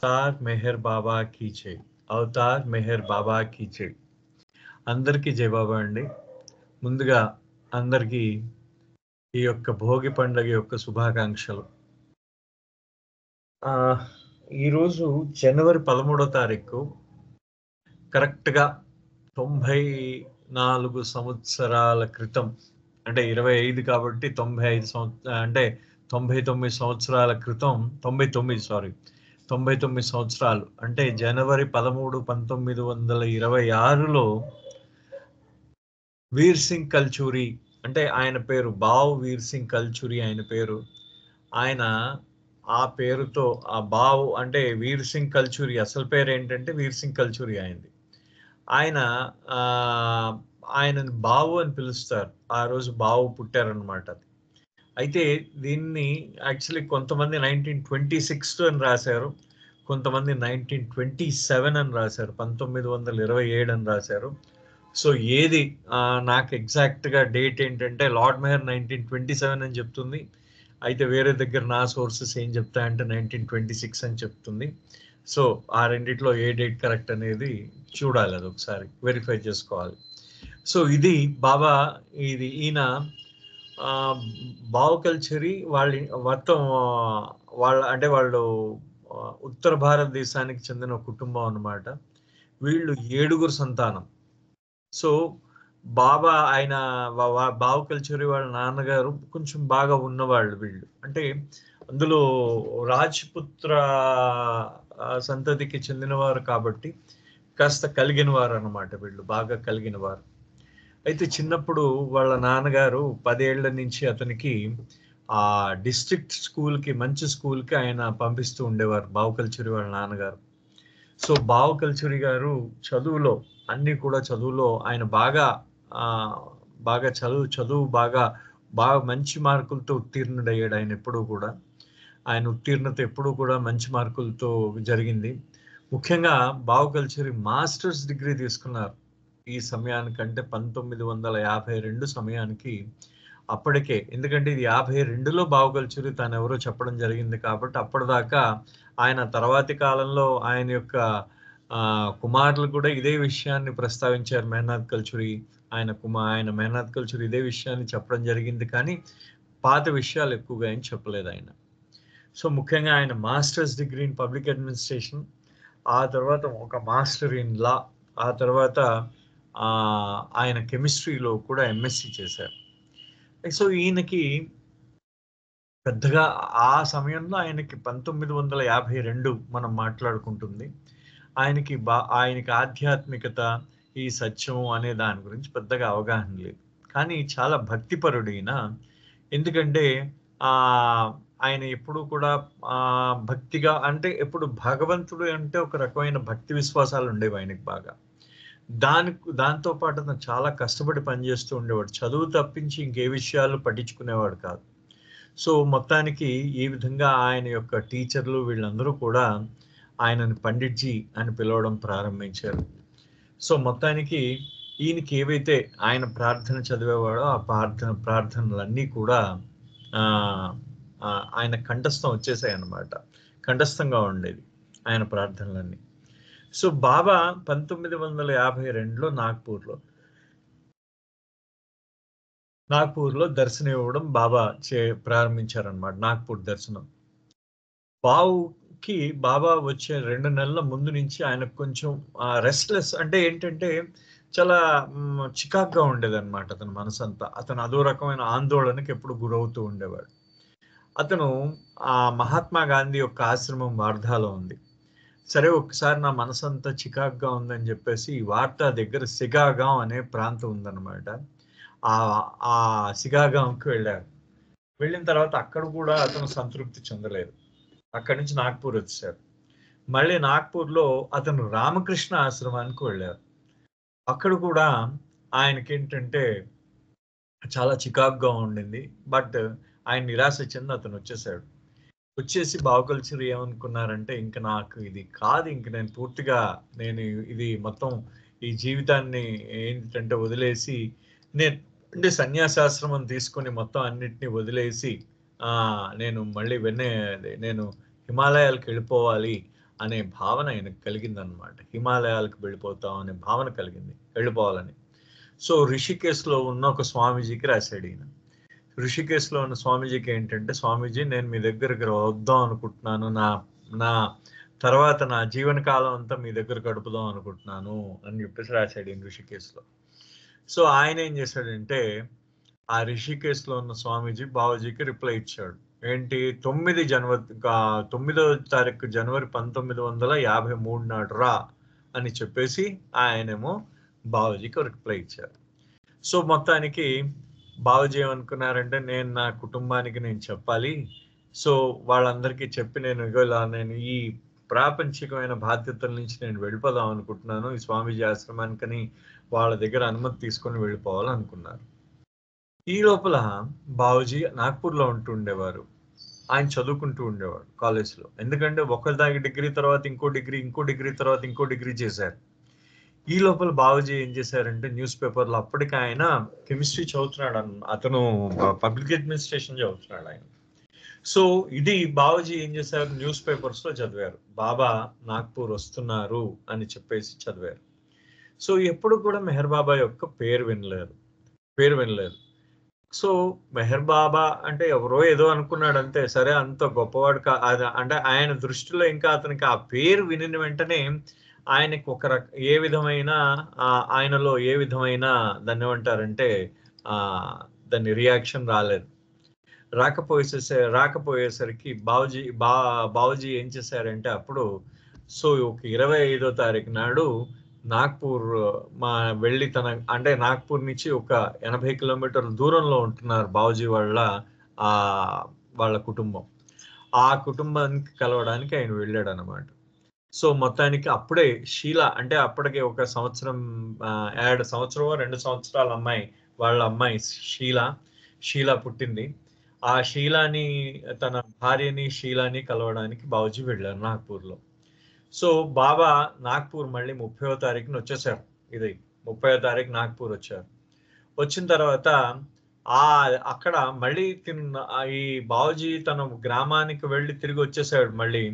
Avatar Meher బాబా key జై. Avatar Meher బాబా key జై. అందరికీ జై బాబా అండి. ముందుగా అందరికీ ఈ యొక్క భోగి పండుగ యొక్క శుభాకాంక్షలు. ఈరోజు జనవరి 13వ తారీఖు కరెక్ట్గా 94 సంవత్సరాల క్రితం, అంటే 25 కాబట్టి 95 అంటే 99 సంవత్సరాల క్రితం, 99 సంవత్సరాలు అంటే జనవరి 13, 1926లో వీర్ సింగ్ కల్చూరి, అంటే ఆయన పేరు బావ్ వీర్ సింగ్ కల్చూరి ఆయన పేరు. ఆయన ఆ పేరుతో ఆ బావ్ అంటే వీర్ సింగ్ కల్చూరి అసలు పేరు ఏంటంటే వీర్ సింగ్ కల్చూరి ఆయనది. ఆయన ఆయనని బావు అని పిలుస్తారు. ఆ రోజు బావు పుట్టారనమాట. అయితే దీన్ని యాక్చువల్లీ కొంతమంది 1926 అని రాశారు, కొంతమంది 1927 అని రాశారు, 1927 అని రాశారు. సో ఏది నాకు ఎగ్జాక్ట్గా డేట్ ఏంటంటే లార్డ్ మెహర్ 1927 అని చెప్తుంది. అయితే వేరే దగ్గర నా సోర్సెస్ ఏం చెప్తాయంటే 1926 అని చెప్తుంది. సో ఆ రెండిట్లో ఏ డేట్ కరెక్ట్ అనేది చూడాలి, అది ఒకసారి వెరిఫై చేసుకోవాలి. సో ఇది బాబా, ఇది ఈయన బావ్ కల్చరీ మొత్తం వాళ్ళు ఉత్తర భారతదేశానికి చెందిన కుటుంబం అన్నమాట. వీళ్ళు 7 సంతానం. సో బాబా ఆయన బావ్ కల్చరీ వాళ్ళ నాన్నగారు కొంచెం బాగా ఉన్నవాళ్ళు వీళ్ళు, అంటే అందులో రాజ్పుత్ర సంతతికి చెందినవారు కాబట్టి కాస్త కలిగిన వారు అన్నమాట. వీళ్ళు బాగా కలిగిన వారు. అయితే చిన్నప్పుడు వాళ్ళ నాన్నగారు 10 ఏళ్ల నుంచి అతనికి ఆ డిస్ట్రిక్ట్ స్కూల్కి, మంచి స్కూల్కి ఆయన పంపిస్తూ ఉండేవారు బావ్ కల్చూరి వాళ్ళ నాన్నగారు. సో బావ్ కల్చూరి గారు చదువులో అన్ని కూడా చదువులో ఆయన బాగా చదువు బాగా మంచి మార్కులతో ఉత్తీర్ణుడయ్యాడు. ఆయన ఎప్పుడూ కూడా ఆయన ఉత్తీర్ణత ఎప్పుడూ కూడా మంచి మార్కులతో జరిగింది. ముఖ్యంగా బావ్ కల్చూరి మాస్టర్స్ డిగ్రీ తీసుకున్నారు ఈ సమయానికంటే 1952 సమయానికి. అప్పటికే, ఎందుకంటే ఇది 52లో బావ్ కల్చూరి తాను ఎవరో చెప్పడం జరిగింది కాబట్టి అప్పటిదాకా ఆయన తర్వాతి కాలంలో ఆయన యొక్క కుమారులు కూడా ఇదే విషయాన్ని ప్రస్తావించారు. మెహనాద్ కల్చూరి ఆయన మెహనాద్ కల్చూరి ఇదే విషయాన్ని చెప్పడం జరిగింది, కానీ పాత విషయాలు ఎక్కువగా ఏం చెప్పలేదు ఆయన. సో ముఖ్యంగా ఆయన masters degree in public administration, ఆ తర్వాత ఒక మాస్టర్ ఇన్ లా, ఆ తర్వాత ఆయన కెమిస్ట్రీలో కూడా ఎంఎస్సి చేశారు. సో ఈయనకి పెద్దగా ఆ సమయంలో ఆయనకి 1952 మనం మాట్లాడుకుంటుంది. ఆయనకి ఆధ్యాత్మికత, ఈ సత్యం అనే దాని గురించి పెద్దగా అవగాహన లేదు, కానీ చాలా భక్తిపరుడైన. ఎందుకంటే ఆయన ఎప్పుడు కూడా భక్తిగా, అంటే ఎప్పుడు భగవంతుడు అంటే ఒక రకమైన భక్తి విశ్వాసాలు ఉండేవి ఆయనకి బాగా. దాంతో పాటు అతను చాలా కష్టపడి పనిచేస్తూ ఉండేవాడు. చదువు తప్పించి ఇంకే విషయాలు పట్టించుకునేవాడు కాదు. సో మొత్తానికి ఈ విధంగా ఆయన యొక్క టీచర్లు వీళ్ళందరూ కూడా ఆయనను పండిట్జీ అని పిలవడం ప్రారంభించారు. సో మొత్తానికి ఈయనకి ఏవైతే ఆయన ప్రార్థన చదివేవాడో ఆ ప్రార్థనలన్నీ కూడా ఆయన కంఠస్థం వచ్చేసాయి అన్నమాట. కంఠస్థంగా ఉండేది ఆయన ప్రార్థనలన్నీ. సో బాబా 1952లో నాగ్పూర్లో దర్శనం ఇవ్వడం బాబా ప్రారంభించారనమాట. నాగ్పూర్ దర్శనం. బాబా వచ్చే 2 నెలల ముందు నుంచి ఆయనకు కొంచెం రెస్ట్లెస్, అంటే ఏంటంటే చాలా చికాక్గా ఉండేదన్నమాట అతని మనసంతా. అతను అదో రకమైన ఆందోళనకి ఎప్పుడు గురవుతూ ఉండేవాడు. అతను మహాత్మా గాంధీ యొక్క ఆశ్రమం వార్ధాలో ఉంది. సరే ఒకసారి నా మనసంతా చికాక్గా ఉందని చెప్పేసి వార్తా దగ్గర సిగాగాం అనే ప్రాంతం ఉందన్నమాట. ఆ సిగాగాంకి వెళ్ళారు. వెళ్ళిన తర్వాత అక్కడ కూడా అతను సంతృప్తి చెందలేదు. అక్కడి నుంచి నాగ్పూర్ వచ్చారు. మళ్ళీ నాగ్పూర్లో అతను రామకృష్ణ ఆశ్రమానికి వెళ్ళారు. అక్కడ కూడా ఆయనకి ఏంటంటే చాలా చికాక్గా ఉండింది. బట్ ఆయన నిరాశ చెంది అతను వచ్చేసి బావ్ కల్చరీ ఏమనుకున్నారంటే, ఇంక నాకు ఇది కాదు, ఇంక నేను పూర్తిగా ఇది మొత్తం ఈ జీవితాన్ని ఏంటంటే వదిలేసి అంటే సన్యాసాశ్రమం తీసుకొని మొత్తం అన్నిటినీ వదిలేసి నేను మళ్ళీ నేను హిమాలయాలకు వెళ్ళిపోవాలి అనే భావన ఆయనకు కలిగిందనమాట. హిమాలయాలకు వెళ్ళిపోతాం అనే భావన కలిగింది, వెళ్ళిపోవాలని. సో రిషికేశ్లో ఉన్న ఒక స్వామీజీకి రాశాడు ఈయన. ఋషికేశ్లో ఉన్న స్వామీజీకి ఏంటంటే, స్వామీజీ నేను మీ దగ్గరికి వద్దాం అనుకుంటున్నాను, నా నా తర్వాత నా జీవనకాలం అంతా మీ దగ్గర గడుపుదాం అనుకుంటున్నాను అని చెప్పేసి రాశాడు ఈయన ఋషికేశ్లో. సో ఆయన ఏం చేశాడంటే, ఆ ఋషికేశ్లో ఉన్న స్వామీజీ బావూజీకి రిప్లై ఇచ్చాడు. ఏంటి, 9వ తారీఖు జనవరి 1953 నాడు రా అని చెప్పేసి ఆయనేమో బావూజీకి రిప్లై ఇచ్చారు. సో మొత్తానికి బావూజీ ఏమనుకున్నారంటే, నేను నా కుటుంబానికి నేను చెప్పాలి, సో వాళ్ళందరికీ చెప్పి నేను ఈ ప్రాపంచికమైన బాధ్యతల నుంచి నేను వెళ్ళిపోదాం అనుకుంటున్నాను, ఈ స్వామీజీ ఆశ్రమానికని వాళ్ళ దగ్గర అనుమతి తీసుకొని వెళ్ళిపోవాలనుకున్నారు. ఈ లోపల బావూజీ నాగ్పూర్లో ఉంటూ ఉండేవారు. ఆయన చదువుకుంటూ ఉండేవాడు కాలేజ్లో. ఎందుకంటే ఒకరి డిగ్రీ తర్వాత ఇంకో డిగ్రీ తర్వాత ఇంకో డిగ్రీ చేశారు. ఈ లోపల బావూజీ ఏం చేశారంటే, న్యూస్ పేపర్లో అప్పటికి ఆయన కెమిస్ట్రీ చదువుతున్నాడు, అతను పబ్లిక్ అడ్మినిస్ట్రేషన్ చదువుతున్నాడు ఆయన. సో ఇది బావూజీ ఏం చేశారు, న్యూస్ పేపర్స్లో చదివారు, బాబా నాగ్పూర్ వస్తున్నారు అని చెప్పేసి చదివారు. సో ఎప్పుడు కూడా మెహర్ బాబా యొక్క పేరు వినలేదు. సో మెహర్ బాబా అంటే ఎవరో ఏదో అనుకున్నాడు అంతే. సరే, అంత గొప్పవాడు అంటే ఆయన దృష్టిలో ఇంకా అతనికి ఆ పేరు వినిన వెంటనే ఆయనకు ఏ విధమైన ఆయనలో ఏ విధమైన దాన్ని ఏమంటారంటే దాన్ని రియాక్షన్ రాలేదు. రాకపోయేసరికి బావూజీ ఏం చేశారంటే అప్పుడు, సో ఒక 25వ తారీఖు నాడు నాగ్పూర్ వెళ్ళి అంటే నాగ్పూర్ నుంచి ఒక 80 కిలోమీటర్ల దూరంలో ఉంటున్నారు బావూజీ వాళ్ళ కుటుంబం. ఆ కుటుంబానికి కలవడానికి ఆయన వెళ్ళాడు అనమాట. సో మొత్తానికి అప్పుడే షీలా, అంటే అప్పటికే ఒక సంవత్సరం 2 సంవత్సరాల వాళ్ళ అమ్మాయి షీలా పుట్టింది. ఆ షీలాని, తన భార్యని షీలాని కలవడానికి బావూజీ వెళ్ళారు నాగ్పూర్లో. సో బాబా నాగ్పూర్ మళ్ళీ 30వ తారీఖున వచ్చేసారు. 30వ తారీఖు నాగ్పూర్ వచ్చారు. వచ్చిన తర్వాత అక్కడ మళ్ళీ ఈ బావూజీ తన గ్రామానికి వెళ్ళి తిరిగి వచ్చేసాడు మళ్ళీ.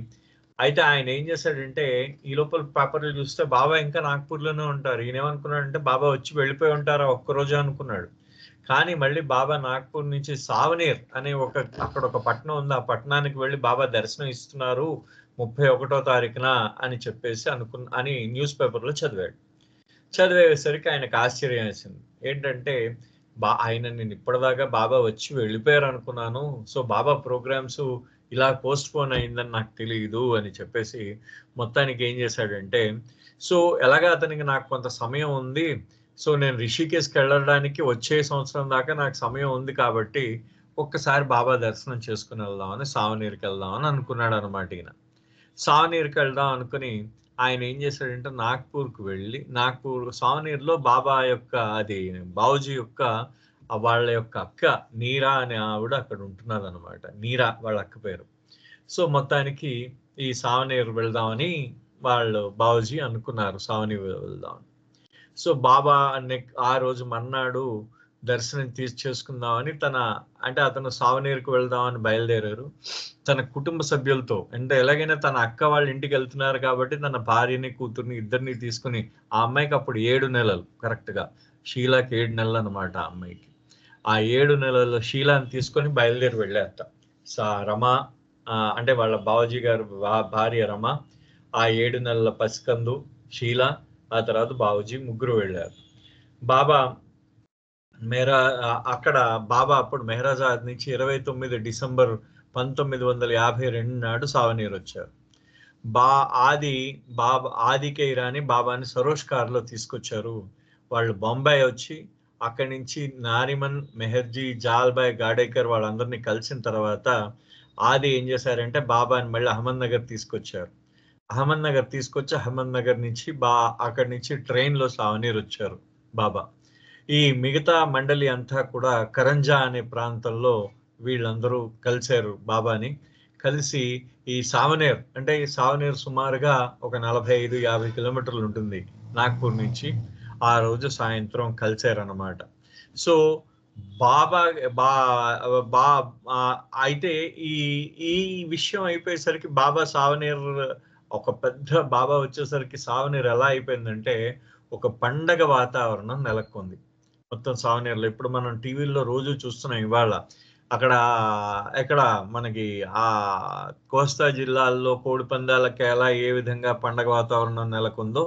అయితే ఆయన ఏం చేశాడంటే, ఈ లోపల పేపర్లు చూస్తే బాబా ఇంకా నాగ్పూర్లోనే ఉంటారు. ఈయన ఏమనుకున్నాడంటే, బాబా వచ్చి వెళ్ళిపోయి ఉంటారా ఒక్కరోజు అనుకున్నాడు. కానీ మళ్ళీ బాబా నాగ్పూర్ నుంచి సావనీర్ అనే అక్కడ ఒక పట్టణం ఉంది, ఆ పట్టణానికి వెళ్ళి బాబా దర్శనం ఇస్తున్నారు 31వ తారీఖున అని చెప్పేసి అని న్యూస్ పేపర్లో చదివేసరికి ఆయనకు ఆశ్చర్యం వేసింది. ఏంటంటే, నేను ఇప్పటిదాకా బాబా వచ్చి వెళ్ళిపోయారు అనుకున్నాను, సో బాబా ప్రోగ్రామ్స్ ఇలా పోస్ట్ పోన్ అయిందని నాకు తెలియదు అని చెప్పేసి మొత్తానికి ఏం చేశాడంటే, సో ఎలాగా అతనికి నాకు కొంత సమయం ఉంది, సో నేను రిషికేశ్కి వెళ్ళడానికి వచ్చే సంవత్సరం దాకా నాకు సమయం ఉంది కాబట్టి ఒక్కసారి బాబా దర్శనం చేసుకుని వెళ్దామని సావనీర్కి వెళ్దామని అనుకున్నాడు అనమాట. ఈయన సావనీర్కి వెళ్దాం అనుకుని ఆయన ఏం చేశాడంటే, నాగ్పూర్కి వెళ్ళి సావనీర్లో బాబా యొక్క బావూజీ యొక్క వాళ్ళ యొక్క అక్క నీరా అనే ఆవిడ అక్కడ ఉంటున్నది అనమాట. నీరా వాళ్ళ అక్క పేరు. సో మొత్తానికి ఈ సావనీర్ వెళ్దామని బావూజీ అనుకున్నారు, సావనీర్ వెళ్దామని. సో బాబా ఆ రోజు మర్నాడు దర్శనం చేసుకుందామని అతను సావనీర్కి వెళ్దామని బయలుదేరారు తన కుటుంబ సభ్యులతో. అంటే ఎలాగైనా తన అక్క వాళ్ళ ఇంటికి వెళ్తున్నారు కాబట్టి తన భార్యని కూతుర్ని ఇద్దరిని తీసుకుని, ఆ అమ్మాయికి అప్పుడు 7 నెలలు, కరెక్ట్గా షీలాకి 7 నెలలు అనమాట ఆ అమ్మాయికి. ఆ 7 నెలల్లో షీలాని తీసుకొని బయలుదేరి వెళ్ళారట. రమ అంటే వాళ్ళ బావూజీ గారు భార్య రమ, ఆ 7 నెలల పసికందు షీలా, ఆ తర్వాత బావూజీ ముగ్గురు వెళ్ళారు. అక్కడ బాబా అప్పుడు మెహరాజాద్ నుంచి 29 డిసెంబర్ 1952 నాడు సావనీర్ వచ్చారు. ఆదికే ఇరానీ బాబాని సరోజ్ కార్లో తీసుకొచ్చారు. వాళ్ళు బొంబాయి వచ్చి అక్కడి నుంచి నారిమన్, మెహర్జీ, జాల్బాయ్, గాడేకర్ వాళ్ళందరినీ కలిసిన తర్వాత ఆది ఏం చేశారంటే బాబాని మళ్ళీ అహ్మద్నగర్ తీసుకొచ్చారు. అహ్మద్నగర్ నుంచి అక్కడి నుంచి ట్రైన్లో సావనీర్ వచ్చారు బాబా. ఈ మిగతా మండలి అంతా కూడా కరంజా అనే ప్రాంతంలో వీళ్ళందరూ కలిశారు బాబాని. కలిసి ఈ సావనీర్ సుమారుగా ఒక 45-50 కిలోమీటర్లు ఉంటుంది నాగ్పూర్ నుంచి. ఆ రోజు సాయంత్రం కలిశారన్నమాట. సో అయితే ఈ విషయం అయిపోయేసరికి బాబా సావనీర్ ఒక పెద్ద బాబా వచ్చేసరికి సావనీరు ఎలా అయిపోయిందంటే ఒక పండగ వాతావరణం నెలకొంది మొత్తం సావనీరులో. ఇప్పుడు మనం టీవీల్లో రోజు చూస్తున్నాం ఇవాళ. అక్కడ ఎక్కడ మనకి ఆ కోస్తా జిల్లాల్లో కోడి పందాలకి ఎలా ఏ విధంగా పండగ వాతావరణం నెలకొందో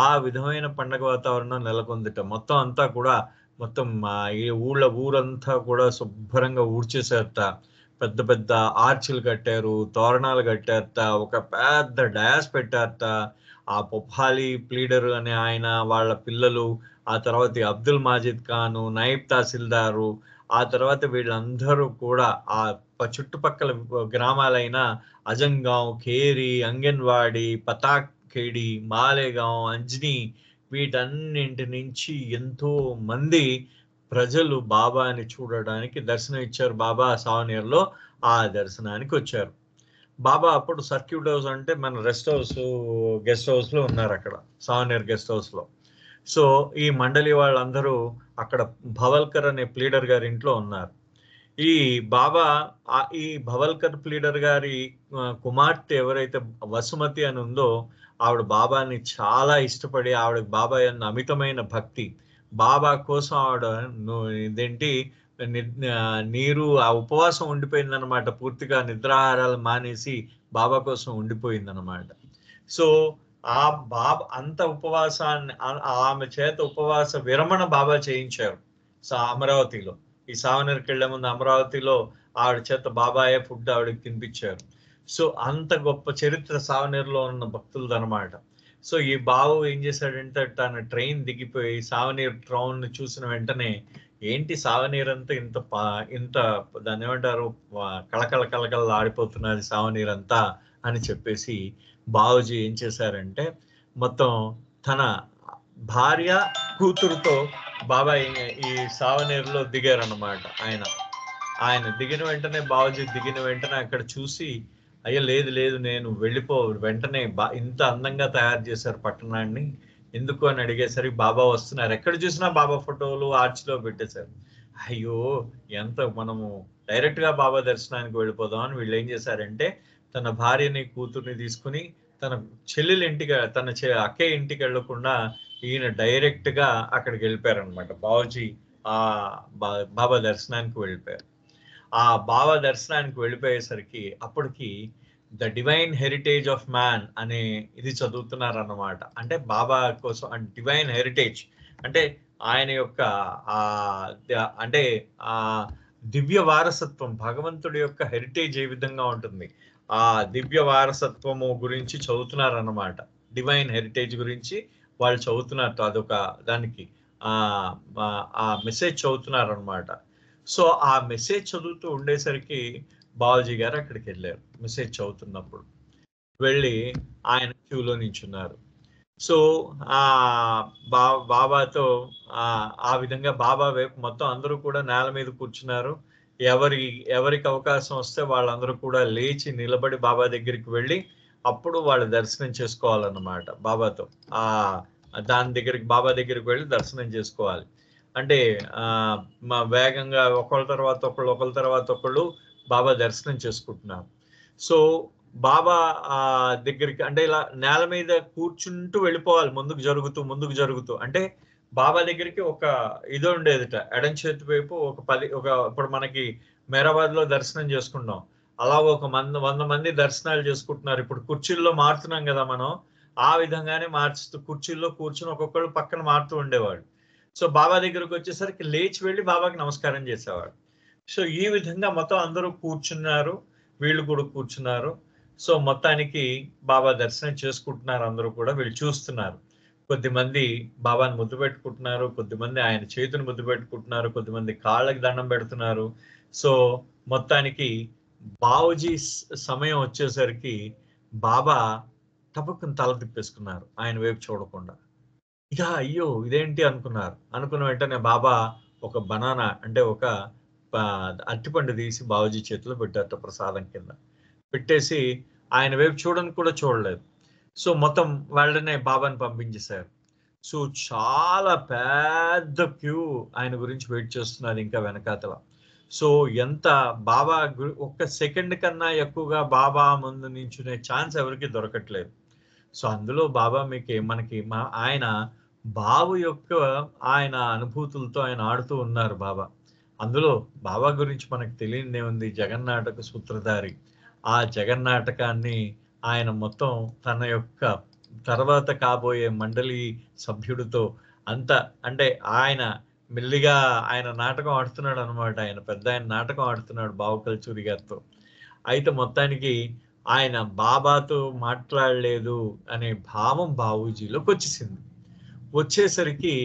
ఆ విధమైన పండగ వాతావరణం నెలకొందిట. మొత్తం అంతా కూడా మొత్తం ఈ ఊరంతా కూడా శుభ్రంగా ఊడ్చేశారట. పెద్ద పెద్ద ఆర్చిలు కట్టారు, తోరణాలు కట్టారట, ఒక పెద్ద డయాస్ పెట్టారట. ఆ పొప్పాలి ప్లీడర్ అనే ఆయన, వాళ్ళ పిల్లలు, ఆ తర్వాత ఈ అబ్దుల్ మాజిద్ ఖాను, నైబ్ తహసీల్దారు, ఆ తర్వాత వీళ్ళందరూ కూడా ఆ చుట్టుపక్కల గ్రామాలైన అజంగాం, ఖేరి, అంగన్వాడి, పతాఖేడి, మాలేగాం, అంజనీ వీటన్నింటి నుంచి ఎంతో మంది ప్రజలు బాబాని చూడడానికి దర్శనం ఇచ్చారు. బాబా సావనీర్లో ఆ దర్శనానికి వచ్చారు. బాబా అప్పుడు సర్క్యూట్ హౌస్ అంటే మన రెస్ట్ హౌస్, గెస్ట్ హౌస్ లో ఉన్నారు అక్కడ, సావనీర్ గెస్ట్ హౌస్ లో. సో ఈ మండలి వాళ్ళందరూ అక్కడ భవల్కర్ అనే ప్లీడర్ గారి ఇంట్లో ఉన్నారు. ఈ బాబా ఈ భవల్కర్ ప్లీడర్ గారి కుమార్తె ఎవరైతే వసుమతి అని ఉందో ఆవిడ బాబాని చాలా ఇష్టపడి, ఆవిడకి బాబా అన్న అమితమైన భక్తి, బాబా కోసం ఆవిడ ఇదేంటి నీరు ఆ ఉపవాసం ఉండిపోయిందనమాట. పూర్తిగా నిద్రాహారాలు మానేసి బాబా కోసం ఉండిపోయిందనమాట. సో ఆ బాబా అంత ఉపవాసాన్ని ఆమె చేత ఉపవాస విరమణ బాబా చేయించారు అమరావతిలో. ఈ సావనీర్కి వెళ్లే ముందు అమరావతిలో ఆవిడ చేత బాబాయే ఫుడ్ ఆవిడకి తినిపించారు. సో అంత గొప్ప చరిత్ర సావనీర్లో ఉన్న భక్తులది అనమాట. సో ఈ బాబు ఏం చేశాడంటే తన ట్రైన్ దిగిపోయి సావనీర్ టౌన్ చూసిన వెంటనే ఏంటి సావనీర్ అంతా ఇంత దాన్ని ఏమంటారు కళకళ కళకళ ఆడిపోతున్నది సావనీర్ అంతా అని చెప్పేసి బావుజీ ఏం చేశారంటే మొత్తం తన భార్య కూతురుతో బాబా ఈ సావనీరులో దిగారన్నమాట. ఆయన దిగిన వెంటనే బావుజీ దిగిన వెంటనే అక్కడ చూసి అయ్యో లేదు లేదు నేను వెంటనే ఇంత అందంగా తయారు చేశారు పట్టణాన్ని ఎందుకు అని అడిగేసరికి బాబా వస్తున్నారు. ఎక్కడ చూసినా బాబా ఫోటోలు ఆర్చ్లో పెట్టేశారు. అయ్యో ఎంత మనము డైరెక్ట్ గా బాబా దర్శనానికి వెళ్ళిపోదాం అని వీళ్ళు ఏం చేశారంటే తన భార్యని కూతుర్ని తీసుకుని తన చెల్లెల ఇంటికి తన అక్కయ్య ఇంటికి వెళ్లకుండా ఈయన డైరెక్ట్ గా అక్కడికి వెళ్ళిపోయారనమాట. బావుజీ ఆ బాబా దర్శనానికి వెళ్ళిపోయారు. ఆ బాబా దర్శనానికి వెళ్ళిపోయేసరికి అప్పటికి the divine heritage of man అనే ఇది చదువుతున్నారు అన్నమాట. అంటే బాబా కోసం డివైన్ హెరిటేజ్ అంటే ఆయన యొక్క అంటే ఆ దివ్య వారసత్వం, భగవంతుడి యొక్క హెరిటేజ్ ఏ విధంగా ఉంటుంది ఆ దివ్య వారసత్వము గురించి చదువుతున్నారు అన్నమాట. డివైన్ హెరిటేజ్ గురించి వాళ్ళు చదువుతున్నారు. అదొక దానికి ఆ మెసేజ్ చదువుతున్నారు అనమాట. సో ఆ మెసేజ్ చదువుతూ ఉండేసరికి బావాజీ గారు అక్కడికి వెళ్ళారు. మెసేజ్ చదువుతున్నప్పుడు వెళ్ళి ఆయన క్యూలో నించున్నారు. సో ఆ బాబాతో ఆ విధంగా బాబా వైపు మొత్తం అందరూ కూడా నేల మీద కూర్చున్నారు. ఎవరికి అవకాశం వస్తే వాళ్ళందరూ కూడా లేచి నిలబడి బాబా దగ్గరికి వెళ్ళి అప్పుడు వాళ్ళు దర్శనం చేసుకోవాలన్నమాట బాబాతో. దాని దగ్గరికి బాబా దగ్గరికి వెళ్ళి దర్శనం చేసుకోవాలి. అంటే మా వేగంగా ఒకళ్ళ తర్వాత ఒకళ్ళు బాబా దర్శనం చేసుకుంటున్నారు. సో బాబా దగ్గరికి అంటే ఇలా నేల మీద కూర్చుంటూ వెళ్ళిపోవాలి ముందుకు జరుగుతూ. అంటే బాబా దగ్గరికి ఒక ఇది ఉండేదిట, ఎడం చేతి వైపు ఇప్పుడు మనకి మేరాబాద్ లో దర్శనం చేసుకుంటాం, అలా 100 మంది దర్శనాలు చేసుకుంటున్నారు. ఇప్పుడు కుర్చీల్లో మారుతున్నాం కదా మనం, ఆ విధంగానే మార్చుతూ కుర్చీల్లో కూర్చుని ఒక్కొక్కళ్ళు పక్కన మారుతూ ఉండేవాడు. సో బాబా దగ్గరకు వచ్చేసరికి లేచి వెళ్ళి బాబాకి నమస్కారం చేసేవాడు. సో ఈ విధంగా మొత్తం అందరూ కూర్చున్నారు, వీళ్ళు కూడా కూర్చున్నారు. సో మొత్తానికి బాబా దర్శనం చేసుకుంటున్నారు. అందరూ కూడా వీళ్ళు చూస్తున్నారు. కొద్దిమంది బాబాని ముద్దు పెట్టుకుంటున్నారు, కొద్దిమంది ఆయన చేతిని ముద్దు పెట్టుకుంటున్నారు, కొద్దిమంది కాళ్ళకి దండం పెడుతున్నారు. సో మొత్తానికి బావుజీ సమయం వచ్చేసరికి బాబా టపక్కుని తల తిప్పేసుకున్నారు ఆయన వైపు చూడకుండా. ఇక అయ్యో ఇదేంటి అనుకున్న వెంటనే బాబా ఒక బనానా అంటే ఒక అరటిపండు తీసి బావుజీ చేతిలో పెట్టారట ప్రసాదం కింద పెట్టేసి ఆయన వైపు కూడా చూడలేదు. సో మొత్తం వాళ్ళనే బాబాని పంపించేశారు. సో చాలా పెద్ద క్యూ ఆయన గురించి వెయిట్ చేస్తున్నారు ఇంకా వెనకాతల. సో ఎంత బాబా ఒక్క సెకండ్ కన్నా ఎక్కువగా బాబా ముందు నించునే ఛాన్స్ ఎవరికి దొరకట్లేదు. సో అందులో బాబా మనకి ఆయన బాబు యొక్క ఆయన అనుభూతులతో ఆయన ఆడుతూ ఉన్నారు బాబా. అందులో బాబా గురించి మనకు తెలియనిదేముంది, జగన్నాటక సూత్రధారి. ఆ జగన్నాటకాన్ని ఆయన మొత్తం తన యొక్క తర్వాత కాబోయే మండలి సభ్యుడితో అంత అంటే ఆయన మెల్లిగా ఆయన నాటకం ఆడుతున్నాడు అనమాట. ఆయన పెద్దాయన నాటకం ఆడుతున్నాడు బావు కల్చూరి గారితో. అయితే మొత్తానికి ఆయన బాబాతో మాట్లాడలేదు అనే భావం బావూజీలోకొచ్చేసింది. వచ్చేసరికి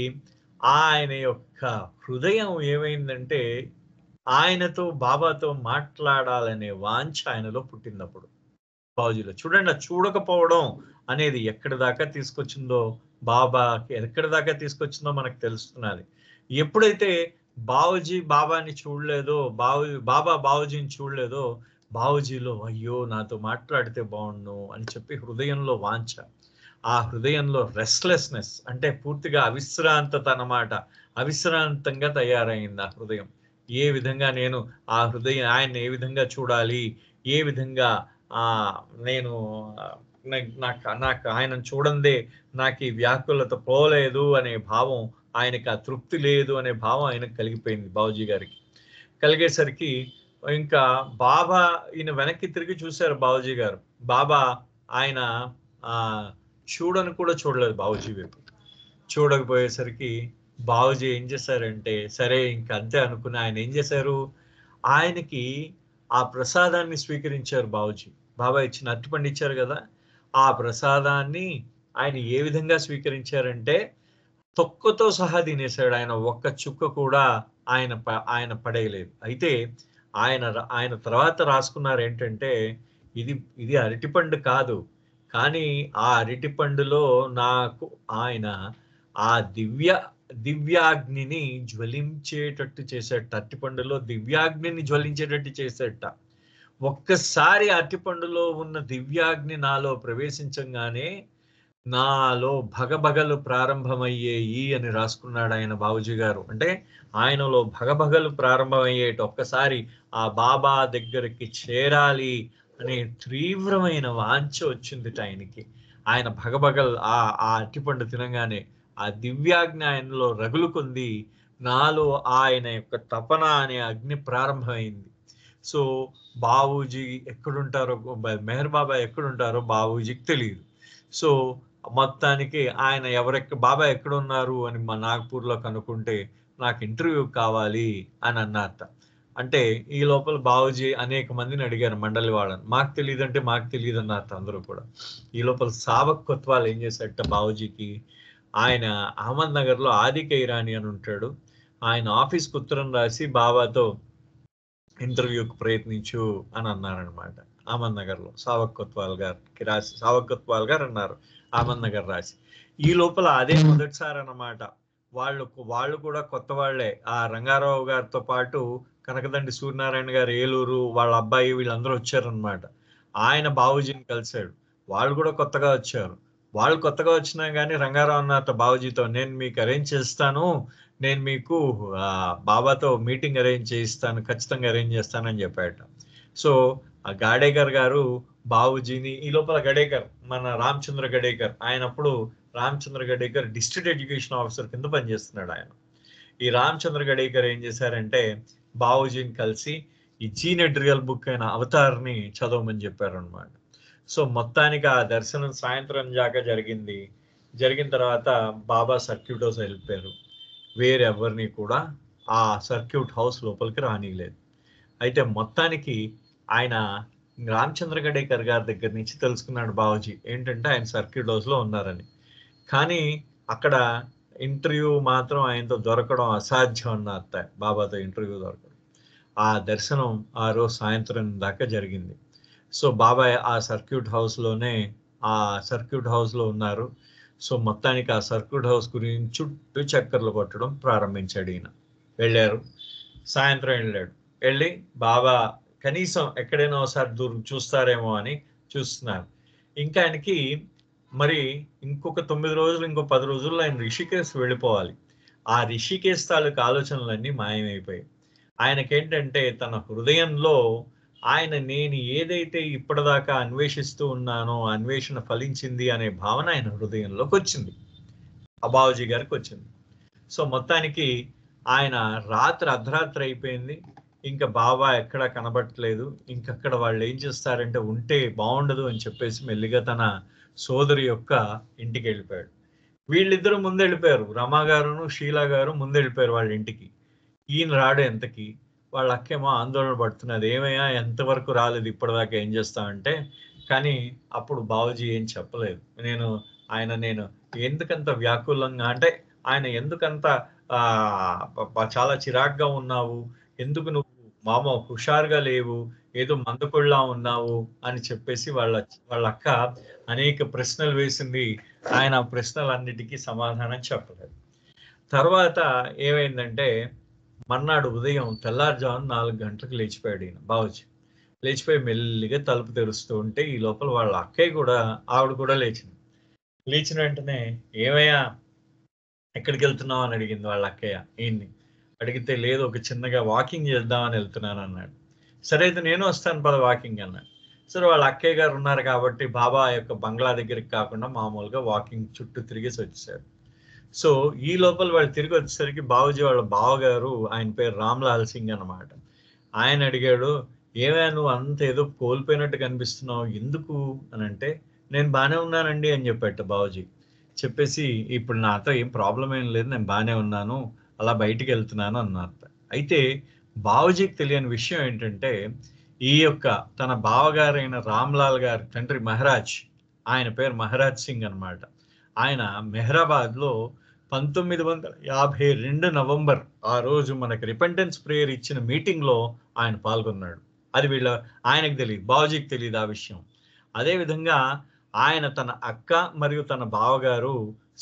ఆయన యొక్క హృదయం ఏమైందంటే, ఆయనతో బాబాతో మాట్లాడాలనే వాంఛ ఆయనలో పుట్టిందప్పుడు. బావూజీలో. చూడండి, అది చూడకపోవడం అనేది ఎక్కడి దాకా తీసుకొచ్చిందో, బాబాకి ఎక్కడి దాకా తీసుకొచ్చిందో మనకు తెలుస్తున్నది. ఎప్పుడైతే బావూజీ బాబాని చూడలేదో, బాబా బావూజీని చూడలేదో, బావూజీలో అయ్యో! నాతో మాట్లాడితే బావుండును అని చెప్పి హృదయంలో వాంఛ. ఆ హృదయంలో రెస్ట్‌లెస్‌నెస్ అంటే పూర్తిగా అవిశ్రాంతత అన్నమాట. అవిశ్రాంతంగా తయారయింది ఆ హృదయం. ఏ విధంగా నేను ఆ హృదయం ఆయన్ని ఏ విధంగా చూడాలి? ఏ విధంగా ఆహ్, నేను నాకు ఆయనను చూడందే నాకీ వ్యాకులత పోలేదు అనే భావం, ఆయనకి ఆ తృప్తి లేదు అనే భావం ఆయనకు కలిగిపోయింది బావూజీ గారికి. కలిగేసరికి ఇంకా బాబా ఈయన వెనక్కి తిరిగి చూసారు బావూజీ గారు. బాబా ఆయన ఆహ్, చూడను కూడా చూడలేదు బావూజీ వైపు. చూడకపోయేసరికి బావూజీ ఏం చేశారంటే, సరే ఇంక అంతే అనుకుని ఆయన ఏం చేశారు, ఆయనకి ఆ ప్రసాదాన్ని స్వీకరించారు బావూజీ. బాబా ఇచ్చిన అరటిపండు ఇచ్చారు గదా! ఆ ప్రసాదాన్ని ఆయన ఏ విధంగా స్వీకరించారంటే, తొక్కతో సహా తినేసాడు. ఆయన ఒక్క చుక్క కూడా ఆయన పడేయలేదు. అయితే ఆయన తర్వాత రాసుకున్నారేంటంటే, ఇది ఇది అరటిపండు కాదు. కానీ ఆ అరటిపండులో నాకు ఆయన ఆ దివ్యాగ్నిని జ్వలించేటట్టు చేసేట. అరటిపండులో దివ్యాగ్నిని జ్వలించేటట్టు చేసేట. ఒక్కసారి అరటిపండులో ఉన్న దివ్యాగ్ని నాలో ప్రవేశించంగానే నాలో భగభగలు ప్రారంభమయ్యేయి అని రాసుకున్నాడు ఆయన బావూజీ గారు. అంటే ఆయనలో భగభగలు ప్రారంభమయ్యేటి. ఒక్కసారి ఆ బాబా దగ్గరికి చేరాలి అనే తీవ్రమైన వాంఛ వచ్చిందిట ఆయనకి. ఆయన భగభగలు ఆ అరటిపండు తినంగానే ఆ దివ్యాగ్ని ఆయనలో రగులుకుంది. నాలో ఆయన యొక్క తపన అనే అగ్ని ప్రారంభమైంది. సో బావూజీ ఎక్కడుంటారో, మెహర్ బాబా ఎక్కడుంటారో బావూజీకి తెలీదు. సో మొత్తానికి ఆయన బాబా ఎక్కడున్నారు అని మా నాగ్‌పూర్‌లో కనుక్కుంటే, నాకు ఇంటర్వ్యూ కావాలి అని అన్నారట. అంటే ఈ లోపల బావూజీ అనేక మందిని అడిగారు మండలి వాళ్ళని. మాకు తెలీదంటే మాకు తెలీదన్నారట అందరూ కూడా. ఈ లోపల సావక్ కొత్వాల్ ఏం చేశాడట బావూజీకి, ఆయన అహ్మద్ నగర్‌లో ఆదిక ఇరానీ అని ఉంటాడు. ఆయన ఆఫీస్‌కి ఉత్తరం రాసి బాబాతో ఇంటర్వ్యూకి ప్రయత్నించు అని అన్నారనమాట. అహ్మద్ నగర్‌లో సావక్ కొత్వాల్ గారికి రాసి, సావక్ కొత్వాల్ గారు అన్నారు అహ్మద్ నగర్ రాసి. ఈ లోపల అదే మొదటిసారన్నమాట. వాళ్ళు కూడా కొత్త వాళ్ళే. ఆ రంగారావు గారితో పాటు కనకదండి సూర్యనారాయణ గారు ఏలూరు, వాళ్ళ అబ్బాయి వీళ్ళందరూ వచ్చారనమాట. ఆయన బావూజీని కలిసాడు. వాళ్ళు కూడా కొత్తగా వచ్చారు. వాళ్ళు కొత్తగా వచ్చినా గాని రంగారావు అన్నారట బావూజీతో, "నేను మీకు అరేంజ్ చేస్తాను. నేను మీకు బాబాతో మీటింగ్ అరేంజ్ చేయిస్తాను. ఖచ్చితంగా అరేంజ్ చేస్తానని" చెప్పాడట. సో ఆ గాడేకర్ గారు బావూజీని ఈ లోపల గడేకర్ మన రామచంద్ర గడేకర్ ఆయనప్పుడు Ramachandra Gadekar district education officer కింద పనిచేస్తున్నాడు ఆయన. ఈ రామచంద్ర గడేకర్ ఏం చేశారంటే బావూజీని కలిసి ఈ జీన్ ఎడ్రియల్ బుక్ అయిన అవతార్‌ని చదవమని చెప్పారనమాట. సో మొత్తానికి ఆ దర్శనం సాయంత్రం దాకా జరిగింది. జరిగిన తర్వాత బాబా సర్క్యూట్ హౌస్ వెళ్ళిపోయారు. వేరెవ్వరిని కూడా ఆ సర్క్యూట్ హౌస్ లోపలికి రానీయలేదు. అయితే మొత్తానికి ఆయన రామచంద్ర గడేకర్ గారి దగ్గర నుంచి తెలుసుకున్నాడు బావూజీ. ఏంటంటే ఆయన సర్క్యూట్ హౌస్‌లో ఉన్నారని. కానీ అక్కడ ఇంటర్వ్యూ మాత్రం ఆయనతో దొరకడం అసాధ్యం అన్నారట. బాబాతో ఇంటర్వ్యూ దొరకడం. ఆ దర్శనం ఆ రోజు సాయంత్రం దాకా జరిగింది. సో బాబాయ్ ఆ సర్క్యూట్ హౌస్‌లో ఉన్నారు. సో మొత్తానికి ఆ సర్క్యూట్ హౌస్ గురించి చుట్టూ చక్కర్లు కొట్టడం ప్రారంభించాడు ఈయన. వెళ్ళారు. సాయంత్రం వెళ్ళాడు. వెళ్ళి బాబా కనీసం ఎక్కడైనా ఒకసారి చూస్తారేమో అని చూస్తున్నారు. ఇంకా ఆయనకి మరి ఇంకొక 9 రోజులు, ఇంకో 10 రోజుల్లో ఆయన రిషికేశ్ వెళ్ళిపోవాలి. ఆ రిషికేశ్ తాలూకు ఆలోచనలన్నీ మాయమైపోయాయి. ఆయనకేంటంటే తన హృదయంలో నేను ఏదైతే ఇప్పటిదాకా అన్వేషిస్తూ ఉన్నానో అన్వేషణ ఫలించింది అనే భావన ఆయన హృదయంలోకి వచ్చింది. బావూజీ గారికి వచ్చింది. సో మొత్తానికి ఆయన అర్ధరాత్రి అయిపోయింది. ఇంకా బాబా ఎక్కడా కనబడట్లేదు. ఇంకక్కడ వాళ్ళు ఏం చేస్తారంటే ఉంటే బాగుండదు అని చెప్పేసి మెల్లిగా తన సోదరి యొక్క ఇంటికి వెళ్ళిపోయాడు. వీళ్ళిద్దరూ ముందెళ్ళిపోయారు. రమా గారును షీలా గారు ముందెళ్ళిపోయారు వాళ్ళ ఇంటికి. ఈయన రాడు ఎంతకి. వాళ్ళ అక్కేమో ఆందోళన పడుతున్నది. ఏమయ్యా ఎంతవరకు రాలేదు ఇప్పటిదాకా ఏం చేస్తామంటే, కానీ అప్పుడు బావూజీ ఏం చెప్పలేదు. నేను ఎందుకంత వ్యాకులంగా అంటే ఆయన ఎందుకంత చాలా చిరాగ్గా ఉన్నావు, ఎందుకు నువ్వు హుషారుగా లేవు, ఏదో మందకొడిలా ఉన్నావు అని చెప్పేసి వాళ్ళ అక్క అనేక ప్రశ్నలు వేసింది. ఆయన ఆ ప్రశ్నలన్నిటికీ సమాధానం చెప్పలేదు. తర్వాత ఏమైందంటే మర్నాడు ఉదయం తెల్లారుజామున 4 గంటలకు లేచిపోయాడు ఈయన బావూజీ. లేచిపోయి మెల్లిగా తలుపు తెరుస్తూ ఉంటే ఈ లోపల వాళ్ళ అక్కయ్య కూడా ఆవిడ కూడా లేచింది. లేచిన వెంటనే ఏమయ్యా ఎక్కడికి వెళ్తున్నావు అని అడిగింది వాళ్ళ అక్కయ్య ఈయన్ని. అడిగితే లేదు ఒక చిన్నగా వాకింగ్ చేద్దామని వెళ్తున్నాను అన్నాడు. సరే అయితే నేను వస్తాను పద వాకింగ్ అన్నాడు. సరే వాళ్ళ అక్కయ్య గారు ఉన్నారు కాబట్టి బాబా యొక్క బంగ్లా దగ్గరికి కాకుండా మామూలుగా వాకింగ్ చుట్టూ తిరిగేసి వచ్చేసారు. సో ఈ లోపల వాళ్ళు తిరిగి వచ్చేసరికి బావూజీ వాళ్ళ బావగారు ఆయన పేరు రామ్లాల్ సింగ్ అన్నమాట. ఆయన అడిగాడు, ఏమైనా నువ్వు అంత ఏదో కోల్పోయినట్టు కనిపిస్తున్నావు ఎందుకు అని అంటే, నేను బానే ఉన్నానండి అని చెప్పాట బావూజీ. చెప్పేసి ఇప్పుడు నాతో ఏం ప్రాబ్లం ఏం లేదు, నేను బానే ఉన్నాను, అలా బయటికి వెళ్తున్నాను అన్నారు. అయితే బావూజీకి తెలియని విషయం ఏంటంటే ఈ యొక్క తన బావగారైన రామ్లాల్ గారి తండ్రి మహారాజ్, ఆయన పేరు మహారాజ్ సింగ్ అన్నమాట. ఆయన మెహ్రాబాద్ లో 1952 నవంబర్ ఆ రోజు మనకి రిపెంటెన్స్ ప్రేయర్ ఇచ్చిన మీటింగ్ లో ఆయన పాల్గొన్నాడు. అది ఆయనకు తెలియదు, బావూజీకి తెలియదు ఆ విషయం. అదే విధంగా ఆయన తన అక్క మరియు తన బావగారు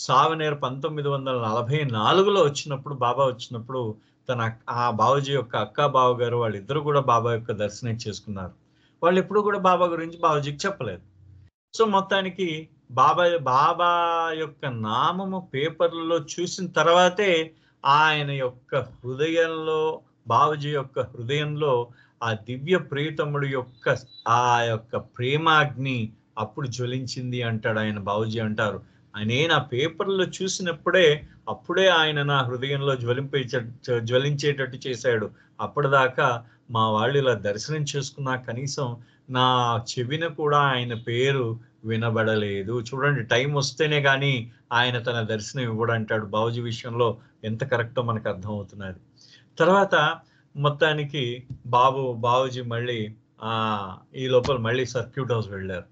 సావనేరు 1944లో వచ్చినప్పుడు బాబా వచ్చినప్పుడు ఆ బావూజీ యొక్క అక్క బావగారు వాళ్ళిద్దరూ కూడా బాబా యొక్క దర్శనం చేసుకున్నారు. వాళ్ళు ఎప్పుడు కూడా బాబా గురించి బావూజీకి చెప్పలేదు. సో మొత్తానికి బాబా యొక్క నామము పేపర్లలో చూసిన తర్వాతే ఆయన యొక్క హృదయంలో, బావూజీ యొక్క హృదయంలో ఆ దివ్య ప్రియతముడు యొక్క ఆ యొక్క ప్రేమాగ్ని అప్పుడు జ్వలించింది అంటాడు ఆయన. బావూజీ అంటారు, నేను ఆ పేపర్లో చూసినప్పుడే అప్పుడే ఆయన నా హృదయంలో జ్వలించేటట్టు చేశాడు. అప్పటిదాకా మా వాళ్ళు ఇలా దర్శనం చేసుకున్నా కనీసం నా చెవిన కూడా ఆయన పేరు వినబడలేదు. చూడండి, టైం వస్తేనే కానీ ఆయన తన దర్శనం ఇవ్వడంటాడు. బావూజీ విషయంలో ఎంత కరెక్టో మనకు అర్థమవుతున్నది. తర్వాత మొత్తానికి బావూజీ మళ్ళీ ఈ లోపల మళ్ళీ సర్క్యూట్ హౌస్ వెళ్ళారు.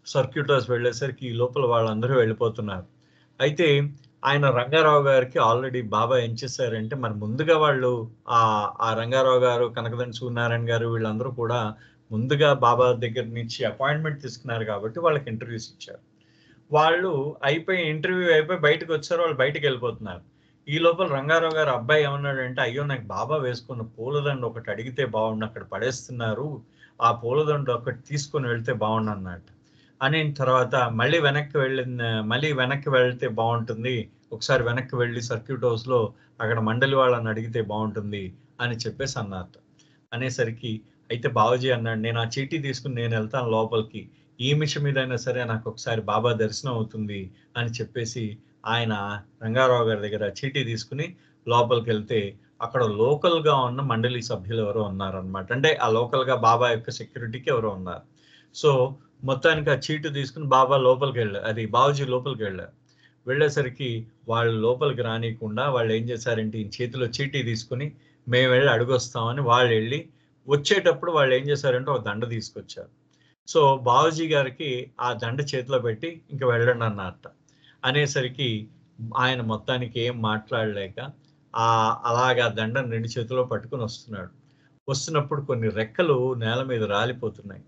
సర్క్యూట్ హౌస్ వెళ్ళేసరికి ఈ లోపల వాళ్ళందరూ వెళ్ళిపోతున్నారు. అయితే ఆయన రంగారావు గారికి ఆల్రెడీ బాబా ఏం చేశారంటే, మరి ముందుగా వాళ్ళు ఆ రంగారావు గారు, కనకదండి సూర్యనారాయణ గారు వీళ్ళందరూ కూడా ముందుగా బాబా దగ్గర నుంచి అపాయింట్మెంట్ తీసుకున్నారు కాబట్టి వాళ్ళకి ఇంటర్వ్యూస్ ఇచ్చారు. వాళ్ళు ఇంటర్వ్యూ అయిపోయి బయటకు వచ్చారు. వాళ్ళు బయటకు వెళ్ళిపోతున్నారు. ఈ లోపల రంగారావు గారు అబ్బాయి ఏమన్నాడంటే, అయ్యో నాకు బాబా వేసుకున్న పూలదండ ఒకటి అడిగితే బాగుండు, అక్కడ పడేస్తున్నారు, ఆ పూలదండ ఒకటి తీసుకొని వెళ్తే బాగుండు అన్నట్టు. అని తర్వాత మళ్ళీ వెనక్కి వెళ్తే బాగుంటుంది, ఒకసారి వెనక్కి వెళ్ళి సర్క్యూట్ హౌస్ లో అక్కడ మండలి వాళ్ళని అడిగితే బాగుంటుంది అని చెప్పేసి అన్నారు. అనేసరికి అయితే బావూజీ అన్నాడు, నేను ఆ చీటీ తీసుకుని నేను వెళ్తాను లోపలికి, ఈ నిమిషం మీదైనా సరే నాకు ఒకసారి బాబా దర్శనం అవుతుంది అని చెప్పేసి ఆయన రంగారావు గారి దగ్గర చీటీ తీసుకుని లోపలికి వెళ్తే అక్కడ లోకల్ గా ఉన్న మండలి సభ్యులు ఎవరో ఉన్నారనమాట. అంటే ఆ లోకల్ గా బాబా యొక్క సెక్యూరిటీకి ఎవరో ఉన్నారు. సో మొత్తానికి ఆ చీటు తీసుకుని బావూజీ లోపలికి వెళ్ళారు. వెళ్ళేసరికి వాళ్ళు లోపలికి రానియకుండా వాళ్ళు ఏం చేశారంటే ఈ చేతిలో చీటీ తీసుకుని మేము వెళ్ళి అడుగొస్తామని వాళ్ళు వెళ్ళి వచ్చేటప్పుడు వాళ్ళు ఏం చేశారంటే ఒక దండ తీసుకొచ్చారు. సో బావూజీ గారికి ఆ దండ చేతిలో పెట్టి ఇంక వెళ్ళండి అన్నట్ట. అనేసరికి ఆయన మొత్తానికి ఏం మాట్లాడలేక అలాగా దండను 2 చేతుల్లో పట్టుకుని వస్తున్నప్పుడు కొన్ని రెక్కలు నేల మీద రాలిపోతున్నాయి.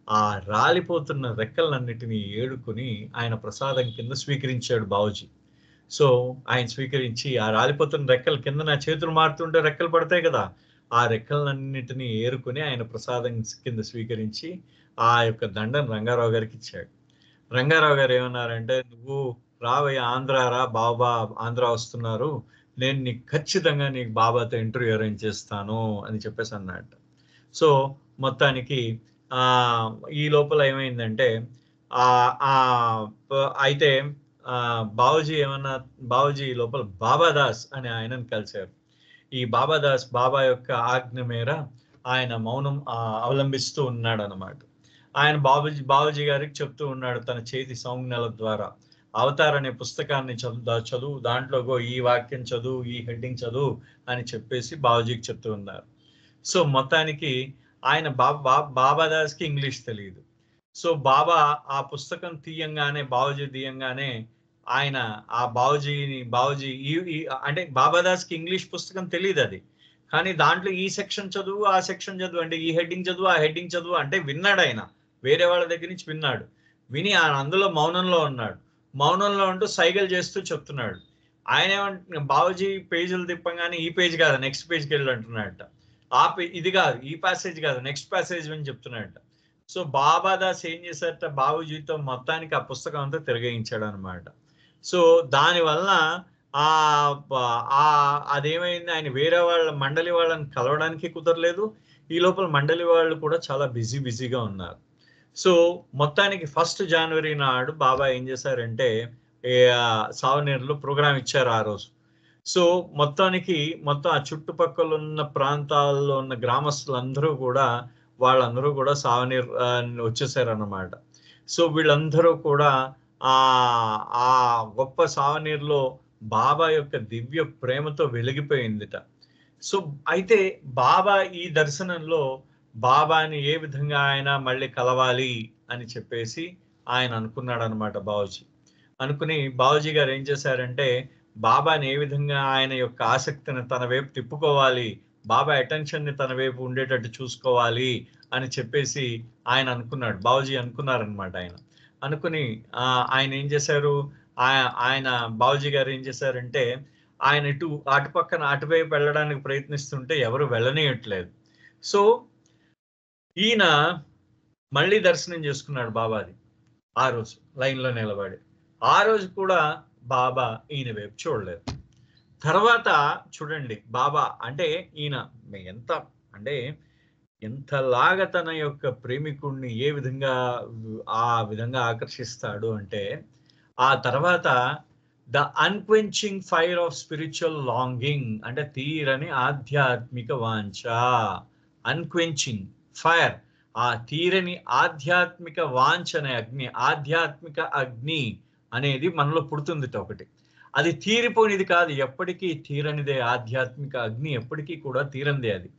ఆ రాలిపోతున్న రెక్కలన్నిటినీ ఏడుకొని ఆయన ప్రసాదం కింద స్వీకరించాడు బావూజీ. సో ఆయన స్వీకరించి ఆ రాలిపోతున్న రెక్కల కింద నా చేతులు మారుతుంటే రెక్కలు పడతాయి కదా, ఆ రెక్కలన్నిటినీ ఏరుకొని ఆయన ప్రసాదం కింద స్వీకరించి ఆ యొక్క దండను రంగారావు గారికి ఇచ్చాడు. రంగారావు గారు ఏమన్నారంటే, నువ్వు రావయ్య ఆంధ్ర రా, బాబా ఆంధ్ర వస్తున్నారు, నేను నీకు ఖచ్చితంగా నీకు బాబాతో ఇంటర్వ్యూ అరేంజ్ చేస్తాను అని చెప్పేసి అన్నట్టు. సో మొత్తానికి ఈ లోపల ఏమైందంటే అయితే బావూజీ లోపల బాబాదాస్ అనే ఆయనను కలిశారు. ఈ బాబాదాస్ బాబా యొక్క ఆజ్ఞ మేర ఆయన మౌనం అవలంబిస్తూ ఉన్నాడనమాట. ఆయన బాబూజీ గారికి చెప్తూ ఉన్నాడు తన చేతి సంజ్ఞల ద్వారా, అవతార్ అనే పుస్తకాన్ని చదువు, దాంట్లో ఈ వాక్యం చదువు, ఈ హెడ్డింగ్ చదువు అని చెప్పేసి బాబూజీకి చెప్తూ ఉన్నారు. సో మొత్తానికి ఆయన బాబాదాస్కి ఇంగ్లీష్ తెలియదు. సో బాబా ఆ పుస్తకం బాబూజీ తీయంగానే ఆయన ఆ బాబూజీ అంటే బాబాదాస్కి ఇంగ్లీష్ పుస్తకం తెలియదు అది, కానీ దాంట్లో ఈ సెక్షన్ చదువు, ఆ సెక్షన్ చదువు, అంటే ఈ హెడ్డింగ్ చదువు, ఆ హెడ్డింగ్ చదువు అంటే విన్నాడు. ఆయన వేరే వాళ్ళ దగ్గర నుంచి విన్నాడు. విని ఆయన అందులో మౌనంలో ఉన్నాడు. మౌనంలో ఉంటూ సైగలు చేస్తూ చెప్తున్నాడు. ఆయన ఏమంటున్నా, బాబూజీ పేజీలు తిప్పంగానే ఈ పేజ్ కాదు నెక్స్ట్ పేజ్కి వెళ్ళి అంటున్నాడట. ఇది కాదు, ఈ ప్యాసేజ్ కాదు నెక్స్ట్ ప్యాసేజ్ అని చెప్తున్నాడట. సో బాబాదాస్ ఏం చేశారట, బాబూజీతో మొత్తానికి ఆ పుస్తకం అంతా తిరగయించాడు అనమాట. సో దానివల్ల అదేమైంది, ఆయన వేరే వాళ్ళ మండలి వాళ్ళని కలవడానికి కుదరలేదు. ఈ లోపల మండలి వాళ్ళు కూడా చాలా బిజీగా ఉన్నారు. సో మొత్తానికి 1 జనవరి నాడు బాబా ఏం చేశారంటే సావనేరులో ప్రోగ్రామ్ ఇచ్చారు ఆ రోజు. సో మొత్తం ఆ చుట్టుపక్కల ఉన్న ప్రాంతాల్లో ఉన్న గ్రామస్తులందరూ కూడా వాళ్ళందరూ కూడా సావనేరు వచ్చేసారు అన్నమాట. సో వీళ్ళందరూ కూడా ఆ గొప్ప సావనీరులో బాబా యొక్క దివ్య ప్రేమతో వెలిగిపోయిందిట. సో అయితే బాబా ఈ దర్శనంలో బాబాని ఏ విధంగా ఆయన మళ్ళీ కలవాలి అని చెప్పేసి ఆయన అనుకున్నాడు అనమాట. అనుకుని బాబూజీ గారు ఏం చేశారంటే బాబాని ఏ విధంగా ఆయన యొక్క ఆసక్తిని తన వైపు తిప్పుకోవాలి, బాబా అటెన్షన్ ని తన వైపు ఉండేటట్టు చూసుకోవాలి అని చెప్పేసి ఆయన అనుకున్నాడు. బాబూజీ అనుకున్నారనమాట. ఆయన అనుకుని ఆయన ఏం చేశారు, ఆయన బాబూజీ గారు ఏం చేశారంటే ఆయన అటువైపు వెళ్ళడానికి ప్రయత్నిస్తుంటే ఎవరు వెళ్ళనీయట్లేదు. సో ఈయన మళ్ళీ దర్శనం చేసుకున్నాడు బాబాది ఆ రోజు లైన్లో నిలబడి. ఆ రోజు కూడా బాబా ఈయన వైపు చూడలేదు. తర్వాత చూడండి బాబా అంటే ఈయన ఎంతలాగా తన యొక్క ప్రేమికుడిని ఏ విధంగా ఆకర్షిస్తాడు అంటే, ఆ తర్వాత the unquenching fire of spiritual longing అంటే తీరని ఆధ్యాత్మిక వాంఛ. అన్క్వెంచింగ్ ఫైర్, ఆ తీరని ఆధ్యాత్మిక వాంఛ అనే అగ్ని, ఆధ్యాత్మిక అగ్ని అనేది మనలో పుడుతుంది ఒకటి. అది తీరిపోయినది కాదు, ఎప్పటికీ తీరనిదే. ఆధ్యాత్మిక అగ్ని ఎప్పటికీ కూడా తీరందే అది.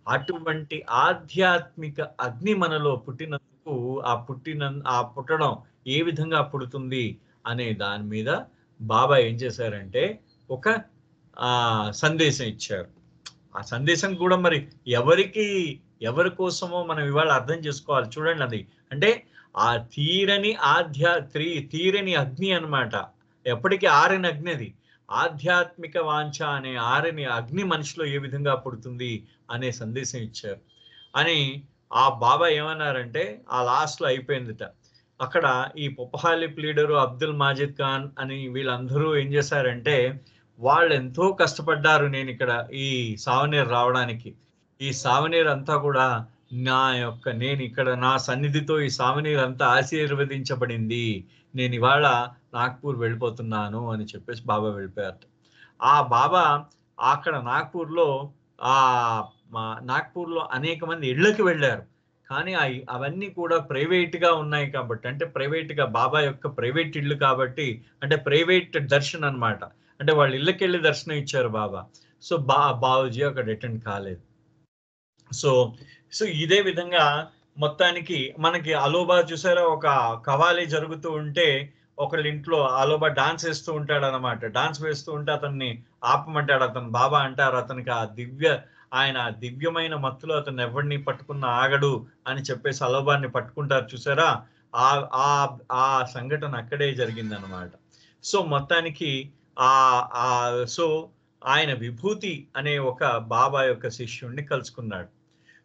అటువంటి ఆధ్యాత్మిక అగ్ని మనలో పుట్టినందుకు పుట్టడం ఏ విధంగా పుడుతుంది అనే దాని మీద బాబా ఏం చేశారంటే ఒక సందేశం ఇచ్చారు. ఆ సందేశం కూడా మరి ఎవరి కోసమో మనం ఇవాళ అర్థం చేసుకోవాలి. చూడండి, అది అంటే ఆ తీరని అగ్ని అన్నమాట. ఎప్పటికీ ఆరని అగ్ని అది. ఆధ్యాత్మిక వాంఛ అనే ఆరని అగ్ని మనిషిలో ఏ విధంగా పుడుతుంది అనే సందేశం ఇచ్చారు. అని ఆ బాబా ఏమన్నారంటే ఆ లాస్ట్ లో అయిపోయిందిట. అక్కడ ఈ పొప్పహాలిప్ లీడరు అబ్దుల్ మాజిద్ ఖాన్ అని వీళ్ళందరూ ఏం చేశారంటే వాళ్ళు ఎంతో కష్టపడ్డారు నేను ఇక్కడ ఈ సావనీరు రావడానికి. ఈ సావనీరు అంతా కూడా నేను ఇక్కడ నా సన్నిధితో ఈ సావనీరు అంతా ఆశీర్వదించబడింది, నేను ఇవాళ నాగ్పూర్ వెళ్ళిపోతున్నాను అని చెప్పేసి బాబా వెళ్ళిపోయారు. ఆ బాబా అక్కడ నాగ్పూర్లో అనేక మంది ఇళ్ళకి వెళ్ళారు. కానీ అవన్నీ కూడా ప్రైవేట్ గా ఉన్నాయి కాబట్టి, అంటే ప్రైవేట్ గా బాబా యొక్క ప్రైవేట్ ఇళ్ళు కాబట్టి, అంటే ప్రైవేట్ దర్శనం అన్నమాట. అంటే వాళ్ళు ఇళ్ళకి వెళ్ళి దర్శనం ఇచ్చారు బాబా. సో బాబూజీ అక్కడ అటెండ్ కాలేదు. సో ఇదే విధంగా మొత్తానికి మనకి అలోబా చూసారా, ఒక కవాలి జరుగుతూ ఉంటే ఒకళ్ళ ఇంట్లో అలోబా డాన్స్ వేస్తూ ఉంటాడు అనమాట. డాన్స్ వేస్తూ ఉంటే అతన్ని ఆపమంటాడు. అతను బాబా అంటారు అతనికి ఆయన దివ్యమైన మత్తులో అతను ఎవరిని పట్టుకున్న ఆగడు అని చెప్పేసి అలోబాన్ని పట్టుకుంటారు చూసారా. ఆ సంఘటన అక్కడే జరిగిందనమాట. సో మొత్తానికి సో ఆయన విభూతి అనే ఒక బాబా యొక్క శిష్యుణ్ణి కలుసుకున్నాడు.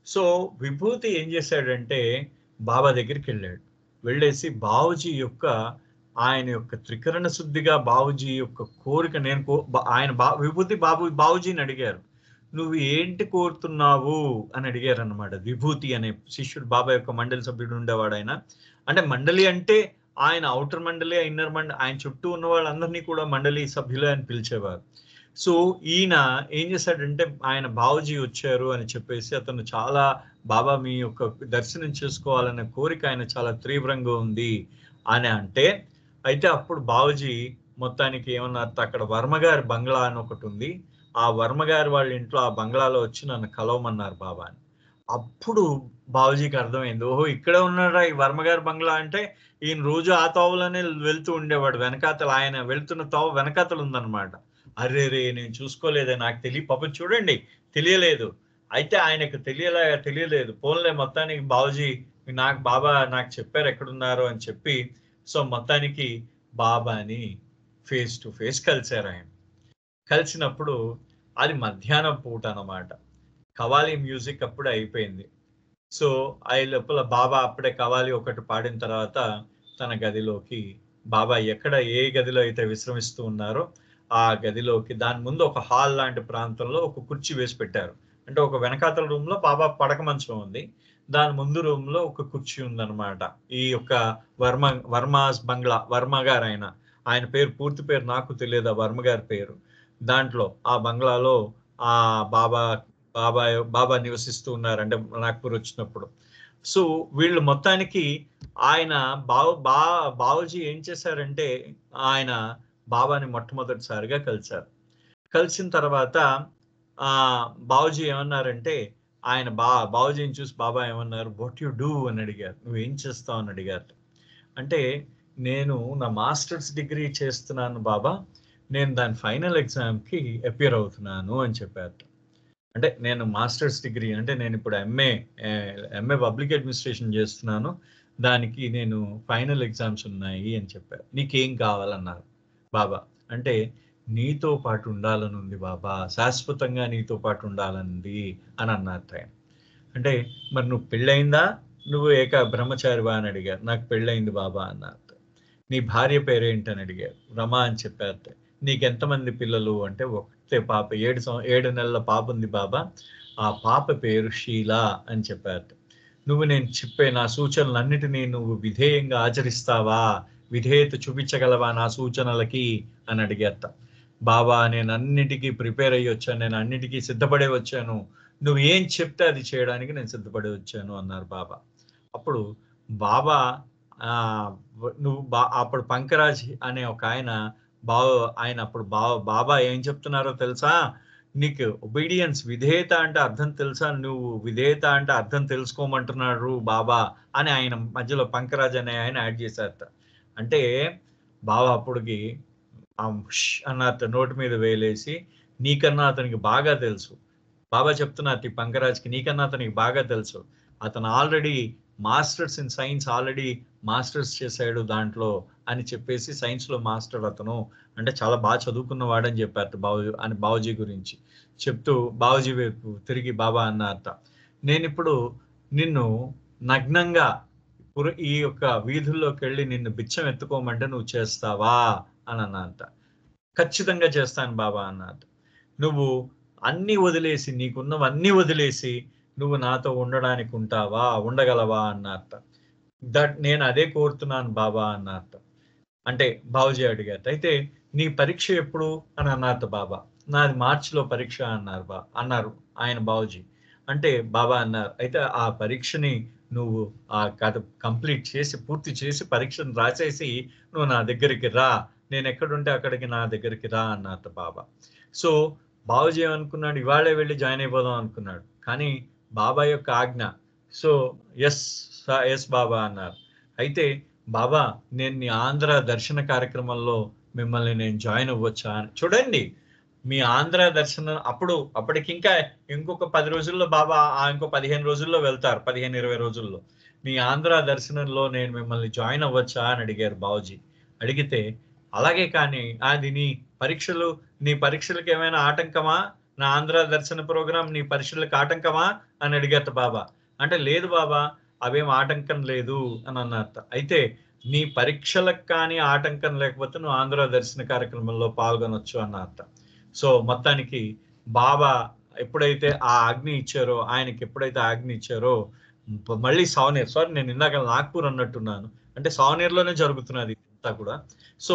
సో విభూతి ఏం చేశాడంటే బాబా దగ్గరికి వెళ్ళాడు. వెళ్ళేసి బాబూజీ యొక్క ఆయన యొక్క త్రికరణ శుద్ధిగా బాబుజీ యొక్క కోరిక నేను ఆయన విభూతి బాబుజీని అడిగారు, నువ్వు ఏంటి కోరుతున్నావు అని అడిగారు అనమాట. విభూతి అనే శిష్యుడు, బాబా యొక్క మండలి సభ్యుడు ఉండేవాడు ఆయన. అంటే మండలి అంటే ఆయన ఔటర్ మండలి, ఇన్నర్ మండలి, ఆయన చుట్టూ ఉన్న వాళ్ళందరినీ కూడా మండలి సభ్యులే అని పిలిచేవారు. సో ఈయన ఏం చేశాడంటే, ఆయన బాబుజీ వచ్చారు అని చెప్పేసి అతను చాలా, బాబా మీ యొక్క దర్శనం చేసుకోవాలనే కోరిక ఆయన చాలా తీవ్రంగా ఉంది అని అంటే, అయితే అప్పుడు బాబుజీ మొత్తానికి ఏమన్నారు, అక్కడ వర్మగారి బంగ్లా అని ఒకటి ఉంది, ఆ వర్మగారి వాళ్ళ ఇంట్లో ఆ బంగ్లాలో వచ్చి నన్ను కలవమన్నారు బాబా అని. అప్పుడు బాబుజీకి అర్థమైంది, ఓహో ఇక్కడే ఉన్నాడా ఈ వర్మగారి బంగ్లా అంటే. ఈయన రోజు ఆ తోవలోనే వెళ్తూ ఉండేవాడు, వెనకాతలు ఆయన వెళ్తున్న తోవ వెనకాతలు ఉందన్నమాట. అరే రే నేను చూసుకోలేదే, నాకు పాపం చూడండి తెలియలేదు. అయితే ఆయనకు తెలియలేదు. పోన్లే మొత్తానికి బాబుజీ బాబా నాకు చెప్పారు ఎక్కడున్నారు అని చెప్పి, సో మొత్తానికి బాబాని ఫేస్ టు ఫేస్ కలిశారు ఆయన. కలిసినప్పుడు అది మధ్యాహ్నం పూట అన్నమాట. కవాలి మ్యూజిక్ అప్పుడే అయిపోయింది. సో ఆ లోపల బాబా అప్పుడే కవాలి ఒకటి పాడిన తర్వాత తన గదిలోకి, బాబా ఏ గదిలో అయితే విశ్రమిస్తూ ఉన్నారో ఆ గదిలోకి, దాని ముందు ఒక హాల్ లాంటి ప్రాంతంలో ఒక కుర్చీ వేసి పెట్టారు. అంటే ఒక వెనకాతల రూమ్ లో బాబా పడక మంచం ఉంది, దాని ముందు రూమ్ లో ఒక కుర్చీ ఉందన్నమాట. ఈ యొక్క వర్మాస్ బంగ్లా, వర్మ గారు ఆయన పేరు, పూర్తి పేరు నాకు తెలియదు, ఆ వర్మ గారి పేరు. దాంట్లో ఆ బంగ్లాలో ఆ బాబా బాబా బాబా నివసిస్తూ ఉన్నారు, అంటే నాగ్పూర్ వచ్చినప్పుడు. సో వీళ్ళు మొత్తానికి ఆయన బాబుజీ ఏం చేశారంటే, ఆయన బాబాని మొట్టమొదటిసారిగా కలిశారు. కలిసిన తర్వాత బాబుజీ ఏమన్నారంటే, ఆయన బాబుజీని చూసి బాబా ఏమన్నారు, వాట్ యు డూ అని అడిగారు, నువ్వేం చేస్తావు అని అడిగారు. అంటే నేను నా మాస్టర్స్ డిగ్రీ చేస్తున్నాను బాబా, నేను దాని ఫైనల్ ఎగ్జామ్కి అపియర్ అవుతున్నాను అని చెప్పారు. అంటే నేను మాస్టర్స్ డిగ్రీ అంటే నేను ఇప్పుడు ఎంఏ పబ్లిక్ అడ్మినిస్ట్రేషన్ చేస్తున్నాను, దానికి నేను ఫైనల్ ఎగ్జామ్స్ ఉన్నాయి అని చెప్పారు. నీకేం కావాలన్నారు బాబా. అంటే నీతో పాటు ఉండాలని ఉంది బాబా, శాశ్వతంగా నీతో పాటు ఉండాలనుంది అని అన్నారు ఆయన. అంటే మరి నువ్వు పెళ్ళయిందా, నువ్వు బ్రహ్మచారివా అని అడిగారు. నాకు పెళ్ళయింది బాబా అన్నారు. నీ భార్య పేరేంటి అని అడిగారు. రమా అని చెప్పారు. నీకెంతమంది పిల్లలు అంటే, ఒకటే పాప, 7 నెలల పాప ఉంది బాబా, ఆ పాప పేరు షీలా అని చెప్పారు. నువ్వు నేను చెప్పే నా సూచనలన్నిటినీ నువ్వు విధేయంగా ఆచరిస్తావా, విధేయత చూపించగలవా నా సూచనలకి అని అడిగేట. బాబా నేను అన్నిటికీ ప్రిపేర్ అయ్యి వచ్చాను, నేను అన్నిటికీ సిద్ధపడే వచ్చాను, నువ్వు ఏం చెప్తే అది చేయడానికి నేను సిద్ధపడి వచ్చాను అన్నారు బాబా. అప్పుడు బాబా నువ్వు అప్పుడు పంకరాజ్ అనే ఒక ఆయన ఆయన అప్పుడు బాబా ఏం చెప్తున్నారో తెలుసా, నీకు ఒబీడియన్స్, విధేయత అంటే అర్థం తెలుసా, నువ్వు విధేయత అంటే అర్థం తెలుసుకోమంటున్నాడు బాబా అని ఆయన మధ్యలో పంకరాజ్ అనే ఆయన యాడ్ చేశారట. అంటే బాబా అప్పటికి అన్నట్టు నోటి మీద వేలేసి, నీకన్నా అతనికి బాగా తెలుసు, బాబా చెప్తున్నారు పంకరాజ్కి, నీకన్నా అతనికి బాగా తెలుసు, అతను already masters in science, already masters చేశాడు దాంట్లో అని చెప్పేసి, సైన్స్ లో మాస్టర్ అతను, అంటే చాలా బాగా చదువుకున్న వాడని చెప్పారు బాబుజీ గురించి చెప్తూ, బాబుజీ వైపు తిరిగి బాబా అన్నారట, నేను ఇప్పుడు నిన్ను నగ్నంగా ఈ యొక్క వీధుల్లోకి వెళ్ళి నిన్ను బిచ్చం ఎత్తుకోమంటే నువ్వు చేస్తావా అని అన్నట. ఖచ్చితంగా చేస్తాను బాబా అన్నట. నువ్వు అన్ని వదిలేసి, నీకున్నవన్నీ వదిలేసి నువ్వు నాతో ఉండడానికి ఉండగలవా అన్నట. నేను అదే కోరుతున్నాను బాబా అన్నట. అంటే బాబుజీ అడిగారు. అయితే నీ పరీక్ష ఎప్పుడు అని అన్నారు బాబా. నాది మార్చిలో పరీక్ష అన్నారు ఆయన బాబుజీ. అంటే బాబా అన్నారు, అయితే ఆ పరీక్షని నువ్వు ఆ కథ కంప్లీట్ చేసి, పూర్తి చేసి, పరీక్షను రాసేసి నువ్వు నా దగ్గరికి రా, నేను ఎక్కడుంటే అక్కడికి నా దగ్గరికి రా అన్నారు బాబా. సో బాబుజీ ఏమనుకున్నాడు, ఇవాళే వెళ్ళి జాయిన్ అయిపోదాం అనుకున్నాడు. కానీ బాబా యొక్క ఆజ్ఞ. సో ఎస్ బాబా అన్నారు. అయితే బాబా నేను నీ ఆంధ్ర దర్శన కార్యక్రమంలో మిమ్మల్ని నేను జాయిన్ అవ్వచ్చా అని. చూడండి, మీ ఆంధ్ర దర్శనం అప్పటికి ఇంకా ఇంకొక 10 రోజుల్లో బాబా ఇంకో 15 రోజుల్లో వెళ్తారు, 15-20 రోజుల్లో. మీ ఆంధ్ర దర్శనంలో నేను మిమ్మల్ని జాయిన్ అవ్వచ్చా అని అడిగారు బాబుజీ. అడిగితే అలాగే, కానీ అది నీ పరీక్షలకు ఏమైనా ఆటంకమా, నా ఆంధ్ర దర్శన ప్రోగ్రాం నీ పరీక్షలకు ఆటంకమా అని అడిగారు బాబా. అంటే లేదు బాబా, అవేం ఆటంకం లేదు అని అన్నట్ట. అయితే నీ పరీక్షలకు కానీ ఆటంకం లేకపోతే నువ్వు ఆంధ్ర దర్శన కార్యక్రమంలో పాల్గొనొచ్చు అన్న అర్థం. సో మొత్తానికి బాబా ఎప్పుడైతే ఆ ఆజ్ఞ ఇచ్చారో, ఆయనకి ఎప్పుడైతే ఆజ్ఞ ఇచ్చారో మళ్ళీ సావనేర్, సారీ నేను ఇందాక నాగ్పూర్ అన్నట్టున్నాను, అంటే సావనేర్లోనే జరుగుతున్నది అంతా కూడా. సో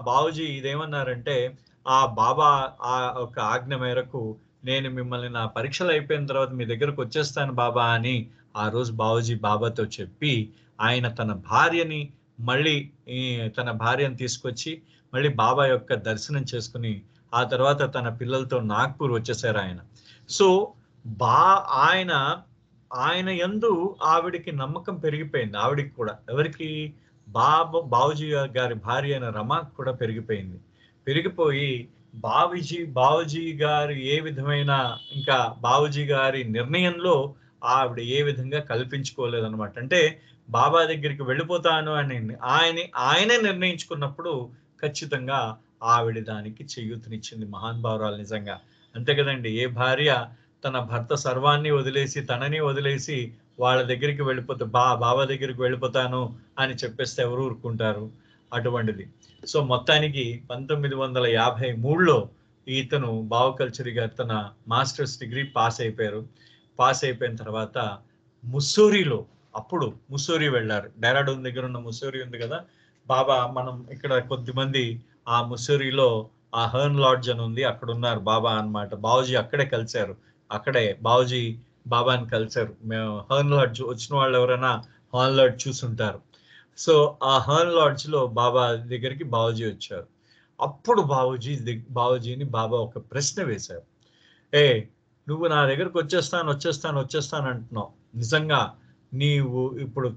బాబుజీ ఇదేమన్నారంటే, ఆ బాబా ఆ ఒక ఆజ్ఞ మేరకు నేను మిమ్మల్ని నా పరీక్షలు అయిపోయిన తర్వాత మీ దగ్గరకు వచ్చేస్తాను బాబా అని ఆ రోజు బాబుజీ బాబాతో చెప్పి, ఆయన తన భార్యని మళ్ళీ తన భార్యను తీసుకొచ్చి మళ్ళీ బాబా యొక్క దర్శనం చేసుకుని ఆ తర్వాత తన పిల్లలతో నాగ్పూర్ వచ్చేసారు ఆయన. సో బా ఆయన ఆయన యందు ఆవిడికి నమ్మకం పెరిగిపోయింది. ఆవిడికి కూడా, ఎవరికి, బాబుజీ గారి భార్య అయిన రమాకు కూడా పెరిగిపోయింది. పెరిగిపోయి బాబుజీ గారు ఏ విధమైన, ఇంకా బాబుజీ గారి నిర్ణయంలో ఆవిడ ఏ విధంగా కల్పించుకోలేదన్నమాట. అంటే బాబా దగ్గరికి వెళ్ళిపోతాను అని ఆయనే నిర్ణయించుకున్నప్పుడు ఖచ్చితంగా ఆవిడ దానికి చేయూతనిచ్చింది. మహానుభావురాలు నిజంగా. అంతే కదండి. ఏ భార్య తన భర్త సర్వాన్ని వదిలేసి, తనని వదిలేసి వాళ్ళ దగ్గరికి వెళ్ళిపోతే, బాబా దగ్గరికి వెళ్ళిపోతాను అని చెప్పేస్తే ఎవరు ఊరుకుంటారు? అటువంటిది. సో మొత్తానికి 1953లో ఇతను బావకల్చరి గారు తన మాస్టర్స్ డిగ్రీ పాస్ అయిపోయారు. పాస్ అయిపోయిన తర్వాత ముస్సోరీలో, అప్పుడు ముస్సోరీ వెళ్ళారు. డెహ్రాడూన్ దగ్గర ఉన్న ముస్సోరీ ఉంది కదా, బాబా మనం ఇక్కడ కొద్దిమంది ఆ ముస్సోరీలో ఆ హర్న్ లాడ్జ్ అని ఉంది, అక్కడ ఉన్నారు బాబా అన్నమాట. బాబుజీ అక్కడే కలిశారు. అక్కడే బాబుజీ బాబాని కలిశారు. మేము హర్న్ లాడ్జ్ వచ్చిన వాళ్ళు ఎవరైనా హార్న్ లాడ్జ్ చూసుంటారు. సో ఆ హర్న్ లాడ్జ్ లో బాబా దగ్గరికి బాబుజీ వచ్చారు. అప్పుడు బాబుజీని బాబా ఒక ప్రశ్న వేశారు. ఏ, నువ్వు నా దగ్గరకు వచ్చేస్తాను అంటున్నావు. నిజంగా నీవు ఇప్పుడు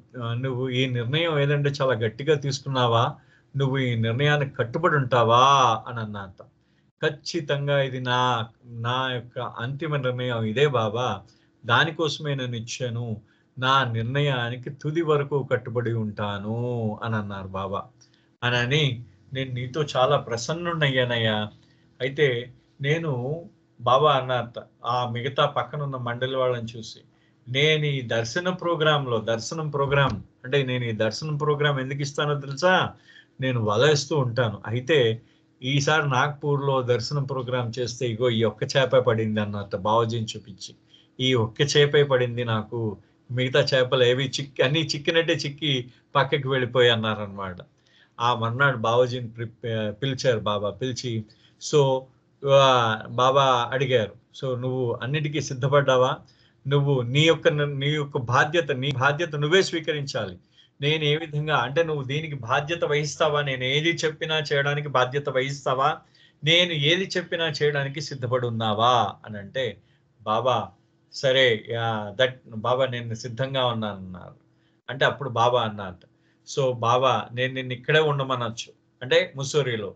నువ్వు ఈ నిర్ణయం ఏదంటే చాలా గట్టిగా తీసుకున్నావా? నువ్వు ఈ నిర్ణయానికి కట్టుబడి ఉంటావా అని అన్నంత. ఖచ్చితంగా ఇది నా యొక్క అంతిమ నిర్ణయం ఇదే బాబా, దానికోసమే నేను ఇచ్చాను, నా నిర్ణయానికి తుది వరకు కట్టుబడి ఉంటాను అని అన్నారు బాబా. అని నేను నీతో చాలా ప్రసన్నుడయ్యానయ్యా. అయితే నేను, బాబా అన్నారట ఆ మిగతా పక్కనున్న మండలి వాళ్ళని చూసి, నేను ఈ దర్శనం ప్రోగ్రాం అంటే నేను ఈ దర్శనం ప్రోగ్రాం ఎందుకు ఇస్తానో తెలుసా? నేను వలేస్తూ ఉంటాను. అయితే ఈసారి నాగ్పూర్లో దర్శనం ప్రోగ్రాం చేస్తే ఇగో ఈ ఒక్క చేప పడింది అన్నట్టు బాబుజీని చూపించి, ఈ ఒక్క చేపే పడింది నాకు, మిగతా చేపలు ఏవి అన్ని చిక్కినట్టే చిక్కి పక్కకి వెళ్ళిపోయి అన్నారనమాట. ఆ మర్నాడు బాబుజీని పిలిచారు బాబా. పిలిచి, సో బాబా అడిగారు, సో నువ్వు అన్నిటికీ సిద్ధపడ్డావా? నువ్వు నీ యొక్క బాధ్యత నువ్వే స్వీకరించాలి. నేను ఏ విధంగా అంటే, నువ్వు దీనికి బాధ్యత వహిస్తావా? నేను ఏది చెప్పినా చేయడానికి బాధ్యత వహిస్తావా? నేను ఏది చెప్పినా చేయడానికి సిద్ధపడి ఉన్నావా అని అంటే, బాబా సరే, బాబా నేను సిద్ధంగా ఉన్నానన్నారు. అంటే అప్పుడు బాబా అన్నారు, సో బాబా నేను నిన్ను ఇక్కడే ఉండమనొచ్చు, అంటే ముస్సోరీలో,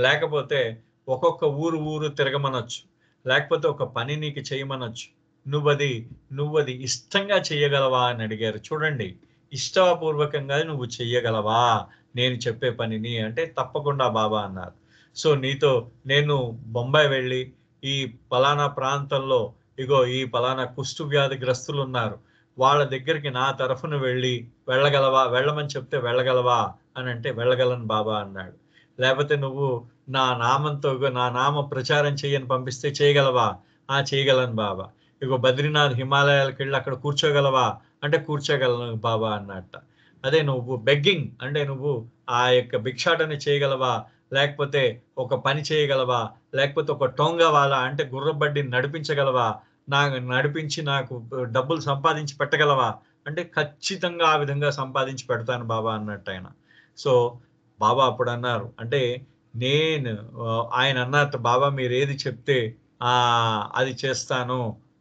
లేకపోతే ఒక్కొక్క ఊరు తిరగమనొచ్చు, లేకపోతే ఒక పని నీకు చేయమనొచ్చు. నువ్వది ఇష్టంగా చెయ్యగలవా అని అడిగారు. చూడండి, ఇష్టపూర్వకంగా నువ్వు చెయ్యగలవా నేను చెప్పే పనిని అంటే, తప్పకుండా బాబా అన్నారు. సో నీతో నేను బొంబాయి వెళ్ళి ఈ పలానా ప్రాంతంలో ఇగో ఈ పలానా కుష్టు వ్యాధిగ్రస్తులు ఉన్నారు, వాళ్ళ దగ్గరికి నా తరఫున వెళ్ళమని చెప్తే వెళ్ళగలవా అని అంటే, వెళ్ళగలను బాబా అన్నాడు. లేకపోతే నువ్వు నా నామ ప్రచారం చేయని పంపిస్తే చేయగలవా? చేయగలను బాబా. ఇగో బద్రీనాథ్ హిమాలయాలకు వెళ్ళి అక్కడ కూర్చోగలవా అంటే, కూర్చోగలను బాబా అన్నట్ట. అదే నువ్వు బెగ్గింగ్ అంటే, నువ్వు ఆ యొక్క భిక్షాటన చేయగలవా? లేకపోతే ఒక పని చేయగలవా? లేకపోతే ఒక టోంగవాలా అంటే గుర్రబడ్డిని నడిపించగలవా? నడిపించి నాకు డబ్బులు సంపాదించి పెట్టగలవా అంటే, ఖచ్చితంగా ఆ విధంగా సంపాదించి పెడతాను బాబా అన్నట్టు ఆయన. సో బాబా అప్పుడు అన్నారు, అంటే ఆయన అన్నట్టు, బాబా మీరు ఏది చెప్తే అది చేస్తాను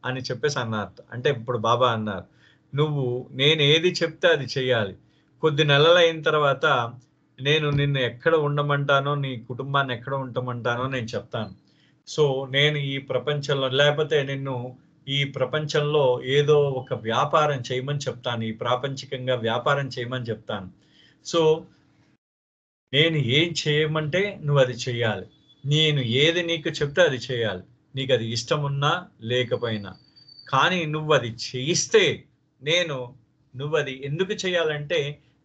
అని చెప్పేసి అన్నారు. అంటే ఇప్పుడు బాబా అన్నారు, నేను ఏది చెప్తే అది చెయ్యాలి. కొద్ది నెలలు అయిన తర్వాత నేను నిన్ను ఎక్కడ ఉండమంటానో, నీ కుటుంబాన్ని ఎక్కడ ఉండమంటానో నేను చెప్తాను. సో నేను ఈ ప్రపంచంలో, లేకపోతే నిన్ను ఈ ప్రపంచంలో ఏదో ఒక వ్యాపారం చేయమని చెప్తాను, ఈ ప్రాపంచికంగా వ్యాపారం చేయమని చెప్తాను. సో నేను ఏం చేయమంటే నువ్వు అది చెయ్యాలి. నేను ఏది నీకు చెప్తే అది చేయాలి, నీకు అది ఇష్టం ఉన్నా లేకపోయినా. కానీ నువ్వు అది చేయిస్తే నువ్వు అది ఎందుకు చేయాలంటే,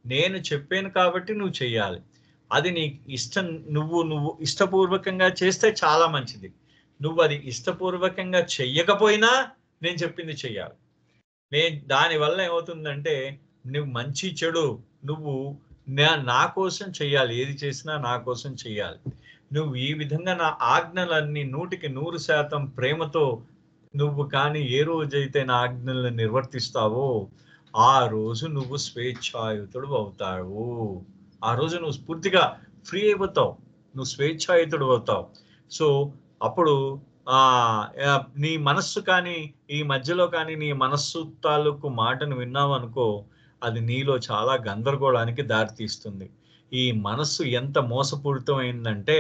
నేను చెప్పాను కాబట్టి నువ్వు చెయ్యాలి. అది నీకు ఇష్టం, నువ్వు ఇష్టపూర్వకంగా చేస్తే చాలా మంచిది. నువ్వది ఇష్టపూర్వకంగా చెయ్యకపోయినా నేను చెప్పింది చెయ్యాలి. దానివల్ల ఏమవుతుందంటే, నువ్వు మంచి, చెడు నువ్వు నా కోసం చెయ్యాలి. ఏది చేసినా నా కోసం చెయ్యాలి. నువ్వు ఈ విధంగా నా ఆజ్ఞలన్నీ 100% ప్రేమతో నువ్వు కానీ ఏ రోజైతే నా ఆజ్ఞలను నిర్వర్తిస్తావో, ఆ రోజు నువ్వు స్వేచ్ఛాయుతుడు అవుతావు. ఆ రోజు నువ్వు పూర్తిగా ఫ్రీ అయిపోతావు. నువ్వు స్వేచ్ఛాయుతుడు అవుతావు. సో, అప్పుడు నీ మనస్సు కానీ, ఈ మధ్యలో కానీ నీ మనస్సు తాలూకు మాటను విన్నావనుకో, అది నీలో చాలా గందరగోళానికి దారితీస్తుంది. ఈ మనస్సు ఎంత మోసపూరితమైందంటే,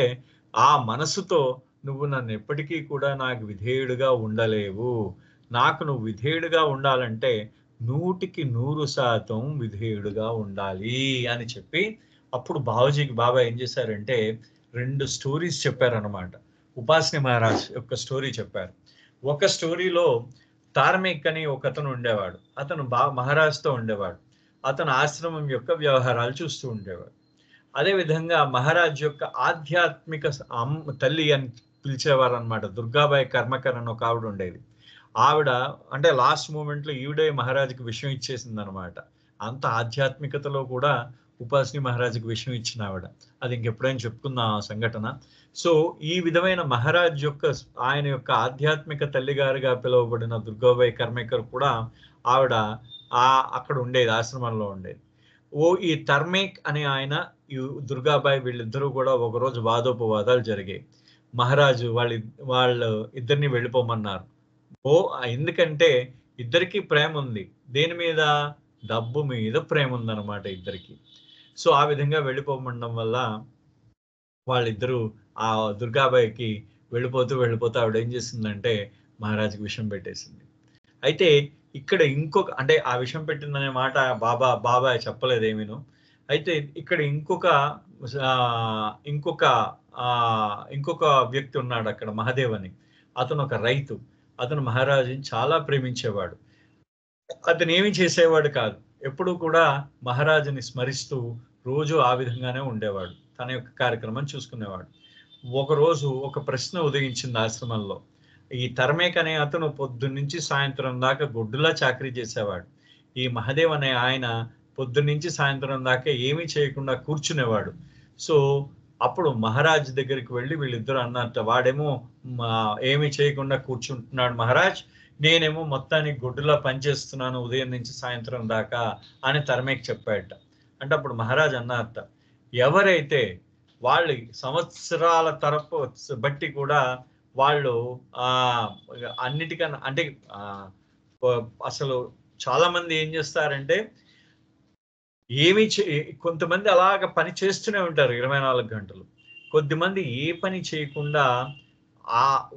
ఆ మనస్సుతో నువ్వు నన్నెప్పటికీ కూడా నాకు విధేయుడిగా ఉండలేవు. నాకు నువ్వు విధేయుడిగా ఉండాలంటే 100% విధేయుడిగా ఉండాలి అని చెప్పి, అప్పుడు బాబా ఏం చేశారంటే 2 స్టోరీస్ చెప్పారనమాట. ఉపాసిని మహారాజ్ యొక్క స్టోరీ చెప్పారు. ఒక స్టోరీలో తార్మిక్ అని ఒకతను ఉండేవాడు. అతను మహారాజ్‌తో ఉండేవాడు. అతను ఆశ్రమం యొక్క వ్యవహారాలు చూస్తూ ఉండేవాడు. అదే విధంగా మహారాజ్ యొక్క ఆధ్యాత్మిక తల్లి అని పిలిచేవారనమాట. దుర్గాబాయి కర్మకర్ అని ఒక ఆవిడ ఉండేది. ఆవిడ అంటే లాస్ట్ మూమెంట్‌లో ఈవిడే మహారాజుకి విషయం ఇచ్చేసిందనమాట. అంత ఆధ్యాత్మికతలో కూడా ఉపాసిని మహారాజుకి విషయం ఇచ్చిన ఆవిడ. అది ఇంకెప్పుడైనా చెప్పుకుందాం ఆ సంఘటన. సో, ఈ విధమైన మహారాజ్ యొక్క ఆయన యొక్క ఆధ్యాత్మిక తల్లిగారుగా పిలువబడిన దుర్గాబాయి కర్మేకర్ కూడా ఆవిడ అక్కడ ఉండేది, ఆశ్రమంలో ఉండేది. ఈ తర్మేక్ అనే ఆయన, ఈ దుర్గాబాయి వీళ్ళిద్దరూ కూడా ఒకరోజు వాదోపవాదాలు జరిగాయి. మహారాజు వాళ్ళు ఇద్దరిని వెళ్ళిపోమన్నారు. ఎందుకంటే ఇద్దరికీ ప్రేమ ఉంది. దేని మీద? డబ్బు మీద ప్రేమ ఉందన్నమాట ఇద్దరికి. సో, ఆ విధంగా వెళ్ళిపోమనడం వల్ల వాళ్ళిద్దరూ ఆ దుర్గాబాయికి వెళ్ళిపోతూ ఆవిడ ఏం చేసిందంటే మహారాజుకి విషం పెట్టేసింది. అయితే ఇక్కడ అంటే ఆ విషం పెట్టిందనే మాట బాబాయ్ చెప్పలేదేమీను. అయితే ఇక్కడ ఇంకొక వ్యక్తి ఉన్నాడు అక్కడ, మహాదేవ్ అని. అతను ఒక రైతు. అతను మహారాజుని చాలా ప్రేమించేవాడు. అతను ఏమి చేసేవాడు కాదు. ఎప్పుడూ కూడా మహారాజుని స్మరిస్తూ రోజు ఆ విధంగానే ఉండేవాడు. తన యొక్క కార్యక్రమం చూసుకునేవాడు. ఒకరోజు ఒక ప్రశ్న ఉదయించింది ఆశ్రమంలో. ఈ తర్మేక్ అనే అతను పొద్దున్నుంచి సాయంత్రం దాకా గొడ్డులా చాకరీ చేసేవాడు. ఈ మహాదేవ్ అనే ఆయన పొద్దున్నుంచి సాయంత్రం దాకా ఏమీ చేయకుండా కూర్చునేవాడు. సో, అప్పుడు మహారాజ్ దగ్గరికి వెళ్ళి వీళ్ళిద్దరూ అన్నారట, వాడేమో ఏమీ చేయకుండా కూర్చుంటున్నాడు మహారాజ్, నేనేమో మొత్తానికి గొడ్డులా పనిచేస్తున్నాను ఉదయం నుంచి సాయంత్రం దాకా అని తర్మేక్ చెప్పాడట. అంటే అప్పుడు మహారాజ్ అన్నారట, ఎవరైతే వాళ్ళు సంవత్సరాల తరపు బట్టి కూడా వాళ్ళు అన్నిటికన్నా అంటే అసలు చాలా మంది ఏం చేస్తారంటే కొంతమంది అలాగ పని చేస్తూనే ఉంటారు 24 గంటలు. కొద్దిమంది ఏ పని చేయకుండా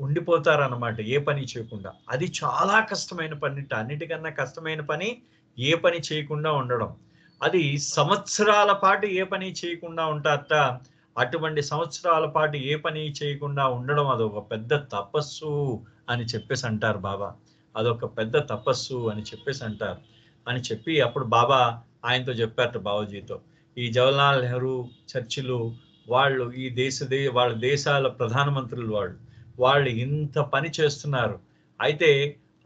ఉండిపోతారన్నమాట. ఏ పని చేయకుండా. అది చాలా కష్టమైన పని. అన్నిటికన్నా కష్టమైన పని ఏ పని చేయకుండా ఉండడం. అది సంవత్సరాల పాటు ఏ పని చేయకుండా ఉంటారట. అటువంటి సంవత్సరాల పాటు ఏ పని చేయకుండా ఉండడం అదొక పెద్ద తపస్సు అని చెప్పేసి అంటారు బాబా. అదొక పెద్ద తపస్సు అని చెప్పేసి అంటారు. అని చెప్పి అప్పుడు బాబా ఆయనతో చెప్పారట, బాబూజీతో. ఈ జవహర్లాల్ నెహ్రూ, చర్చిలు వాళ్ళు వాళ్ళ దేశాల ప్రధానమంత్రులు వాళ్ళు ఇంత పని చేస్తున్నారు. అయితే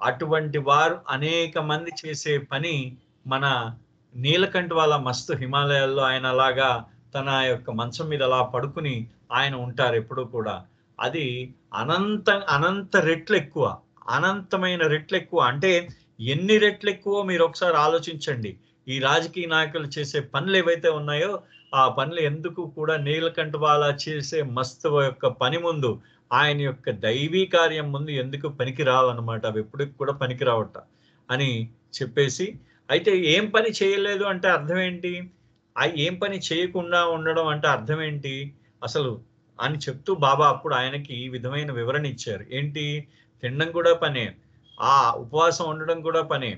అటువంటి వారు అనేక మంది చేసే పని మన నీలకంఠ్ వాళ్ళ మస్తు హిమాలయాల్లో ఆయన అలాగా తన యొక్క మంచం మీద అలా పడుకుని ఆయన ఉంటారు ఎప్పుడూ కూడా. అది అనంత రెట్లు ఎక్కువ, అనంతమైన రెట్లు ఎక్కువ. అంటే ఎన్ని రెట్లు ఎక్కువ మీరు ఒకసారి ఆలోచించండి. ఈ రాజకీయ నాయకులు చేసే పనులు ఏవైతే ఉన్నాయో ఆ పనులు ఎందుకు కూడా నీలకంఠ్ వాళ్ళ చేసే మస్తు యొక్క పని ముందు, ఆయన యొక్క దైవీ కార్యం ముందు ఎందుకు పనికి రావన్నమాట. అవి ఎప్పటికి కూడా పనికి రావట అని చెప్పేసి, అయితే ఏం పని చేయలేదు అంటే అర్థం ఏంటి? ఏం పని చేయకుండా ఉండడం అంటే అర్థం ఏంటి అసలు అని చెప్తూ బాబా అప్పుడు ఆయనకి ఈ విధమైన వివరణ ఇచ్చారు. ఏంటి? తినడం కూడా పనే, ఉపవాసం ఉండడం కూడా పనే,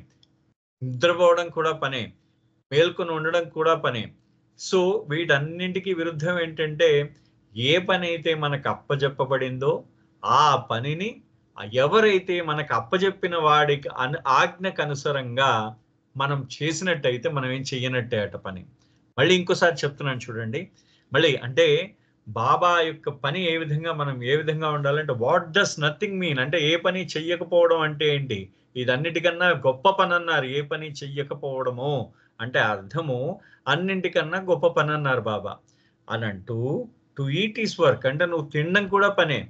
నిద్రపోవడం కూడా పనే, మేల్కొని ఉండడం కూడా పనే. సో, వీటన్నింటికి విరుద్ధం ఏంటంటే, ఏ పనైతే మనకు అప్పజెప్పబడిందో ఆ పనిని ఎవరైతే మనకు అప్పజెప్పిన వాడికి ఆజ్ఞకు అనుసారంగా మనం చేసినట్టయితే మనం ఏం చెయ్యనట్టే అట పని. మళ్ళీ ఇంకోసారి చెప్తున్నాను చూడండి. మళ్ళీ అంటే బాబా యొక్క పని మనం ఏ విధంగా ఉండాలంటే వాట్ డస్ నథింగ్ మీన్ అంటే ఏ పని చెయ్యకపోవడం అంటే ఏంటి? ఇదన్నిటికన్నా గొప్ప పనన్నారు. ఏ పని చెయ్యకపోవడము అంటే అర్థము అన్నింటికన్నా గొప్ప పనన్నారు బాబా. అనంటూ టు ఈట్ ఈస్ వర్క్ అంటే నువ్వు తినడం కూడా పనే.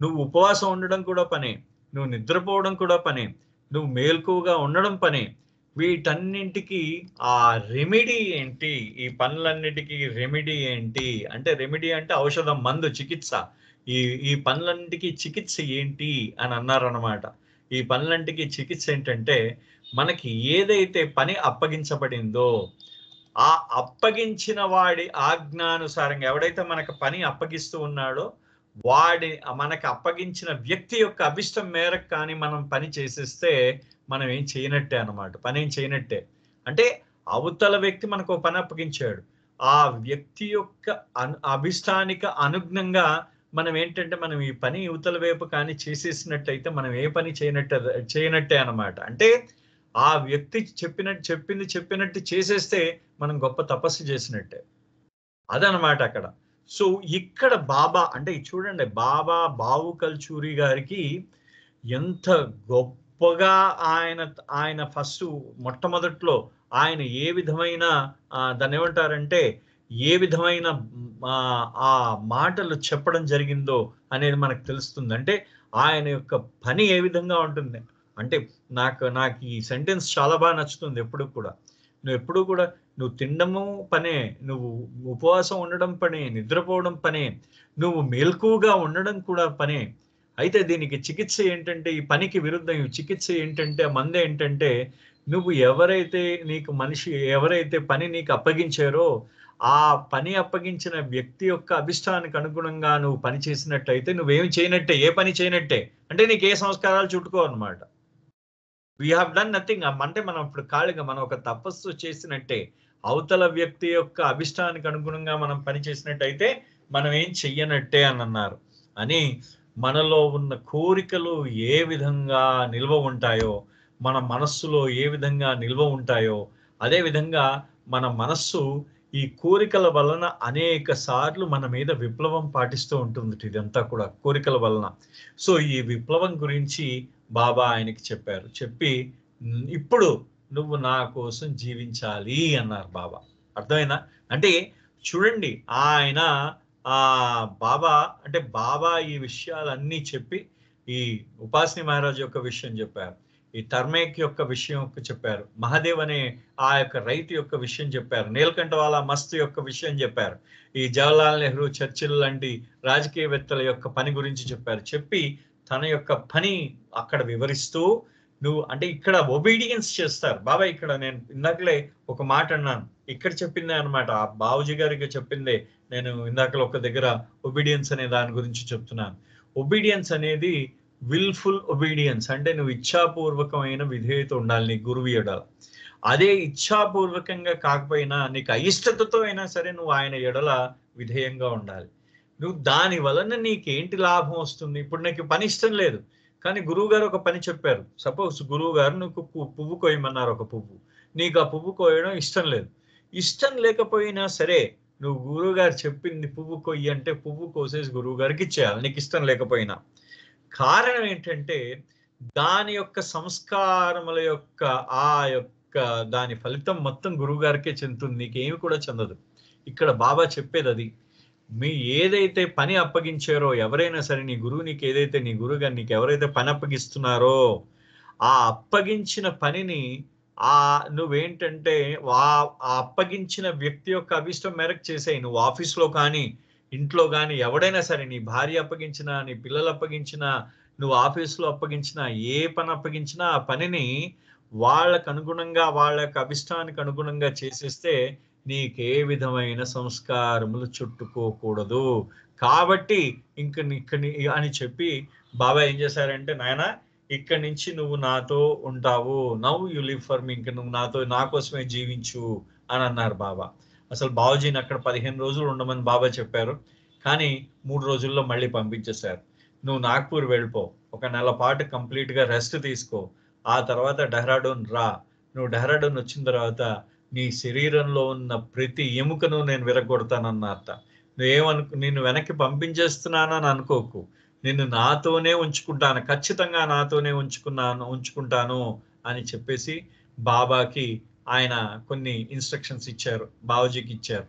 నువ్వు ఉపవాసం ఉండడం కూడా పనే. నువ్వు నిద్రపోవడం కూడా పనే. నువ్వు మేల్కువగా ఉండడం పనే. వీటన్నింటికి ఆ రెమెడీ ఏంటి? ఈ పనులన్నిటికి రెమెడీ ఏంటి? అంటే రెమెడీ అంటే ఔషధం, మందు, చికిత్స. ఈ ఈ పనులన్నిటికి చికిత్స ఏంటి అని అన్నారన్నమాట. ఈ పనులంటికి చికిత్స ఏంటంటే, మనకి ఏదైతే పని అప్పగించబడిందో, ఆ అప్పగించిన వాడి ఆజ్ఞానుసారంగా ఎవడైతే మనకు పని అప్పగిస్తూ ఉన్నాడో, మనకు అప్పగించిన వ్యక్తి యొక్క అభిష్టం మేరకు కానీ మనం పని చేసేస్తే మనం ఏం చేయనట్టే అన్నమాట. పనేం చేయనట్టే. అంటే అవతల వ్యక్తి మనకు ఒక పని అప్పగించాడు. ఆ వ్యక్తి యొక్క అభిష్టానికి అనుగుణంగా మనం ఏంటంటే మనం ఈ పని ఇవతల వైపు కానీ చేసేసినట్టయితే మనం ఏ పని చేయనట్టే అన్నమాట. అంటే ఆ వ్యక్తి చెప్పినట్టు చేసేస్తే మనం గొప్ప తపస్సు చేసినట్టే. అదనమాట అక్కడ. సో, ఇక్కడ బాబా అంటే చూడండి బాబా బావు కల్చూరి గారికి ఎంత గొప్పగా ఆయన ఫస్టు మొట్టమొదట్లో ఆయన ఏ విధమైన దాన్నేమంటారంటే ఏ విధమైన ఆ మాటలు చెప్పడం జరిగిందో అనేది మనకు తెలుస్తుంది. అంటే ఆయన యొక్క పని ఏ విధంగా ఉంటుంది. అంటే నాకు ఈ సెంటెన్స్ చాలా బాగా నచ్చుతుంది ఎప్పుడు కూడా. నువ్వెప్పుడూ కూడా నువ్వు తినడము పనే, నువ్వు ఉపవాసం ఉండడం పనే, నిద్రపోవడం పనే, నువ్వు మెలకువగా ఉండడం కూడా పనే. అయితే దీనికి చికిత్స ఏంటంటే ఈ పనికి విరుద్ధం ఈ చికిత్స ఏంటంటే మందేంటంటే నువ్వు ఎవరైతే పని నీకు అప్పగించారో ఆ పని అప్పగించిన వ్యక్తి యొక్క అభిష్టానికి అనుగుణంగా నువ్వు పని చేసినట్టయితే నువ్వేమి చేయనట్టే, ఏ పని చేయనట్టే. అంటే నీకు ఏ సంస్కారాలు చుట్టుకోవన్నమాట. We have done nothing. అంటే మనం ఇప్పుడు ఖాళీగా మనం ఒక తపస్సు చేసినట్టే. అవతల వ్యక్తి యొక్క అభిష్టానికి అనుగుణంగా మనం పని చేసినట్టయితే మనం ఏం చెయ్యనట్టే అన్నారు. అని మనలో ఉన్న కోరికలు ఏ విధంగా నిల్వ ఉంటాయో, మన మనస్సులో ఏ విధంగా నిల్వ ఉంటాయో, అదే విధంగా మన మనస్సు ఈ కోరికల వలన అనేక సార్లు మన మీద విప్లవం పాటిస్తూ ఉంటుంది. ఇదంతా కూడా కోరికల వలన. సో ఈ విప్లవం గురించి బాబా ఆయనకి చెప్పారు. చెప్పి ఇప్పుడు నువ్వు నా కోసం జీవించాలి అన్నారు బాబా. అర్థమైందా? అంటే చూడండి ఆయన బాబా అంటే బాబా ఈ విషయాలన్నీ చెప్పి ఈ ఉపాసిని మహారాజ్ యొక్క విషయం చెప్పారు. ఈ తర్మేక్ యొక్క విషయం చెప్పారు. మహాదేవ్ అనే ఆ యొక్క రైతు యొక్క విషయం చెప్పారు. నీలకంఠవాలా మస్త్ యొక్క విషయం చెప్పారు. ఈ జవహర్లాల్ నెహ్రూ, చర్చిల్ లాంటి రాజకీయవేత్తల యొక్క పని గురించి చెప్పారు. చెప్పి తన యొక్క పని అక్కడ వివరిస్తూ నువ్వు అంటే ఇక్కడ ఒబీడియన్స్ చేస్తారు. బాబా ఇక్కడ నేను ఇందాకలే ఒక మాట అన్నాను. ఇక్కడ చెప్పిందే అనమాట. ఆ బాబుజీ గారికి చెప్పిందే నేను ఇందాకలో ఒక దగ్గర ఒబీడియన్స్ అనే దాని గురించి చెప్తున్నాను. ఒబీడియన్స్ అనేది విల్ఫుల్ ఒబీడియన్స్ అంటే నువ్వు ఇచ్ఛాపూర్వకమైన విధేయత ఉండాలి నీ గురువు ఎడల. అదే ఇచ్ఛాపూర్వకంగా కాకపోయినా నీకు అయిష్టతతో అయినా సరే నువ్వు ఆయన ఎడల విధేయంగా ఉండాలి. నువ్వు దాని వలన నీకేంటి లాభం వస్తుంది? ఇప్పుడు నీకు పని ఇష్టం లేదు. కానీ గురువు గారు ఒక పని చెప్పారు. సపోజ్ గురువు గారు నువ్వు పువ్వు కోయమన్నారు ఒక పువ్వు. నీకు ఆ పువ్వు కోయడం ఇష్టం లేదు. ఇష్టం లేకపోయినా సరే నువ్వు గురువు గారు చెప్పింది పువ్వు కొయ్యి అంటే పువ్వు కోసేసి గురువు గారికి ఇచ్చేయాలి నీకు ఇష్టం లేకపోయినా. కారణం ఏంటంటే దాని యొక్క సంస్కారముల యొక్క దాని ఫలితం మొత్తం గురువు గారికే చెందుతుంది. నీకేమి కూడా చెందదు. ఇక్కడ బాబా చెప్పేది అది. ఏదైతే పని అప్పగించారో ఎవరైనా సరే నీ గురువు గారు నీకు ఎవరైతే పని అప్పగిస్తున్నారో ఆ అప్పగించిన పనిని నువ్వేంటంటే ఆ అప్పగించిన వ్యక్తి యొక్క అభిష్టం మేరకు చేసేయి. నువ్వు ఆఫీస్లో కానీ ఇంట్లో కానీ ఎవడైనా సరే నీ భార్య అప్పగించినా నీ పిల్లలు అప్పగించినా నువ్వు ఆఫీస్లో అప్పగించినా ఏ పని అప్పగించినా ఆ పనిని వాళ్ళకు అనుగుణంగా వాళ్ళ యొక్క అభిష్టానికి అనుగుణంగా చేసేస్తే నీకే విధమైన సంస్కారములు చుట్టుకోకూడదు. కాబట్టి అని చెప్పి బాబా ఏం చేశారంటే నాయనా ఇక్కడి నుంచి నువ్వు నాతో ఉంటావు. Now you live for me. ఇంక నువ్వు నా కోసమే జీవించు అని అన్నారు బాబా. అసలు బాబుజీని అక్కడ 15 రోజులు ఉండమని బాబా చెప్పారు. కానీ 3 రోజుల్లో మళ్ళీ పంపించేశారు. నువ్వు నాగ్పూర్ వెళ్ళిపో. ఒక నెల పాటు కంప్లీట్‌గా రెస్ట్ తీసుకో. ఆ తర్వాత డెహ్రాడూన్ రా. నువ్వు డెహ్రాడూన్ వచ్చిన తర్వాత నీ శరీరంలో ఉన్న ప్రతి ఎముకను నేను విరగొడతానన్నట. నిన్ను వెనక్కి పంపించేస్తున్నానని అనుకోకు. నిన్ను నాతోనే ఉంచుకుంటాను. ఖచ్చితంగా నాతోనే ఉంచుకుంటాను అని చెప్పేసి బాబాకి ఆయన కొన్ని ఇన్‌స్ట్రక్షన్స్ ఇచ్చారు. బావాజీకి ఇచ్చారు.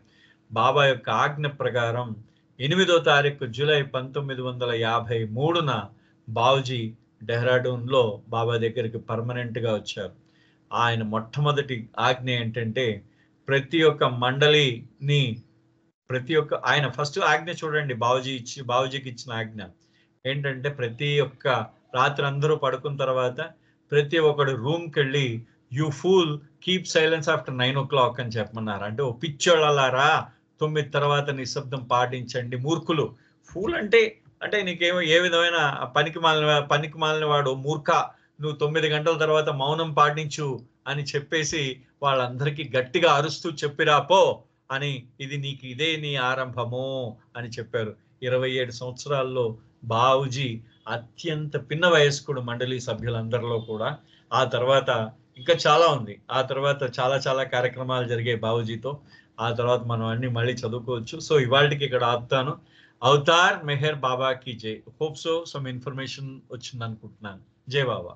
బాబా యొక్క ఆజ్ఞ ప్రకారం 8వ తారీఖు జూలై 1953న బావూజీ డెహ్రాడూన్‌లో బాబా దగ్గరికి పర్మనెంట్‌గా వచ్చారు. ఆయన మొట్టమొదటి ఆజ్ఞ ఏంటంటే ప్రతి ఒక్క మండలిని ఆయన ఫస్ట్ ఆజ్ఞ చూడండి, బావూజీకి ఇచ్చిన ఆజ్ఞ ఏంటంటే ప్రతి ఒక్క రాత్రి అందరూ పడుకున్న తర్వాత ప్రతి ఒక్కడు రూమ్కి వెళ్ళి you fool keep silence after 9 o'clock అని చెప్పమన్నారు. అంటే ఓ పిచ్చోళ్ళలారా 9 తర్వాత నిశ్శబ్దం పాటించండి మూర్ఖులు. ఫూల్ అంటే అంటే నీకేమో ఏ విధమైన పనికి మాలిన వాడు మూర్ఖ, నువ్వు 9 గంటల తర్వాత మౌనం పాటించు అని చెప్పేసి వాళ్ళందరికీ గట్టిగా అరుస్తూ చెప్పిరా పో అని, ఇదే నీ ఆరంభము అని చెప్పారు. 27 సంవత్సరాల్లో బావూజీ అత్యంత పిన్న వయస్కుడు మండలి సభ్యులందరిలో కూడా. ఆ తర్వాత ఇంకా చాలా ఉంది. ఆ తర్వాత చాలా చాలా కార్యక్రమాలు జరిగాయి బావూజీతో. ఆ తర్వాత మనం అన్ని మళ్ళీ చదువుకోవచ్చు. సో ఇవాళకి ఇక్కడ ఆపుతాను. అవతార్ మెహర్ బాబాకి జై. హోప్ సో సమ్ ఇన్ఫర్మేషన్ వచ్చింది అనుకుంటున్నాను. జై బాబా.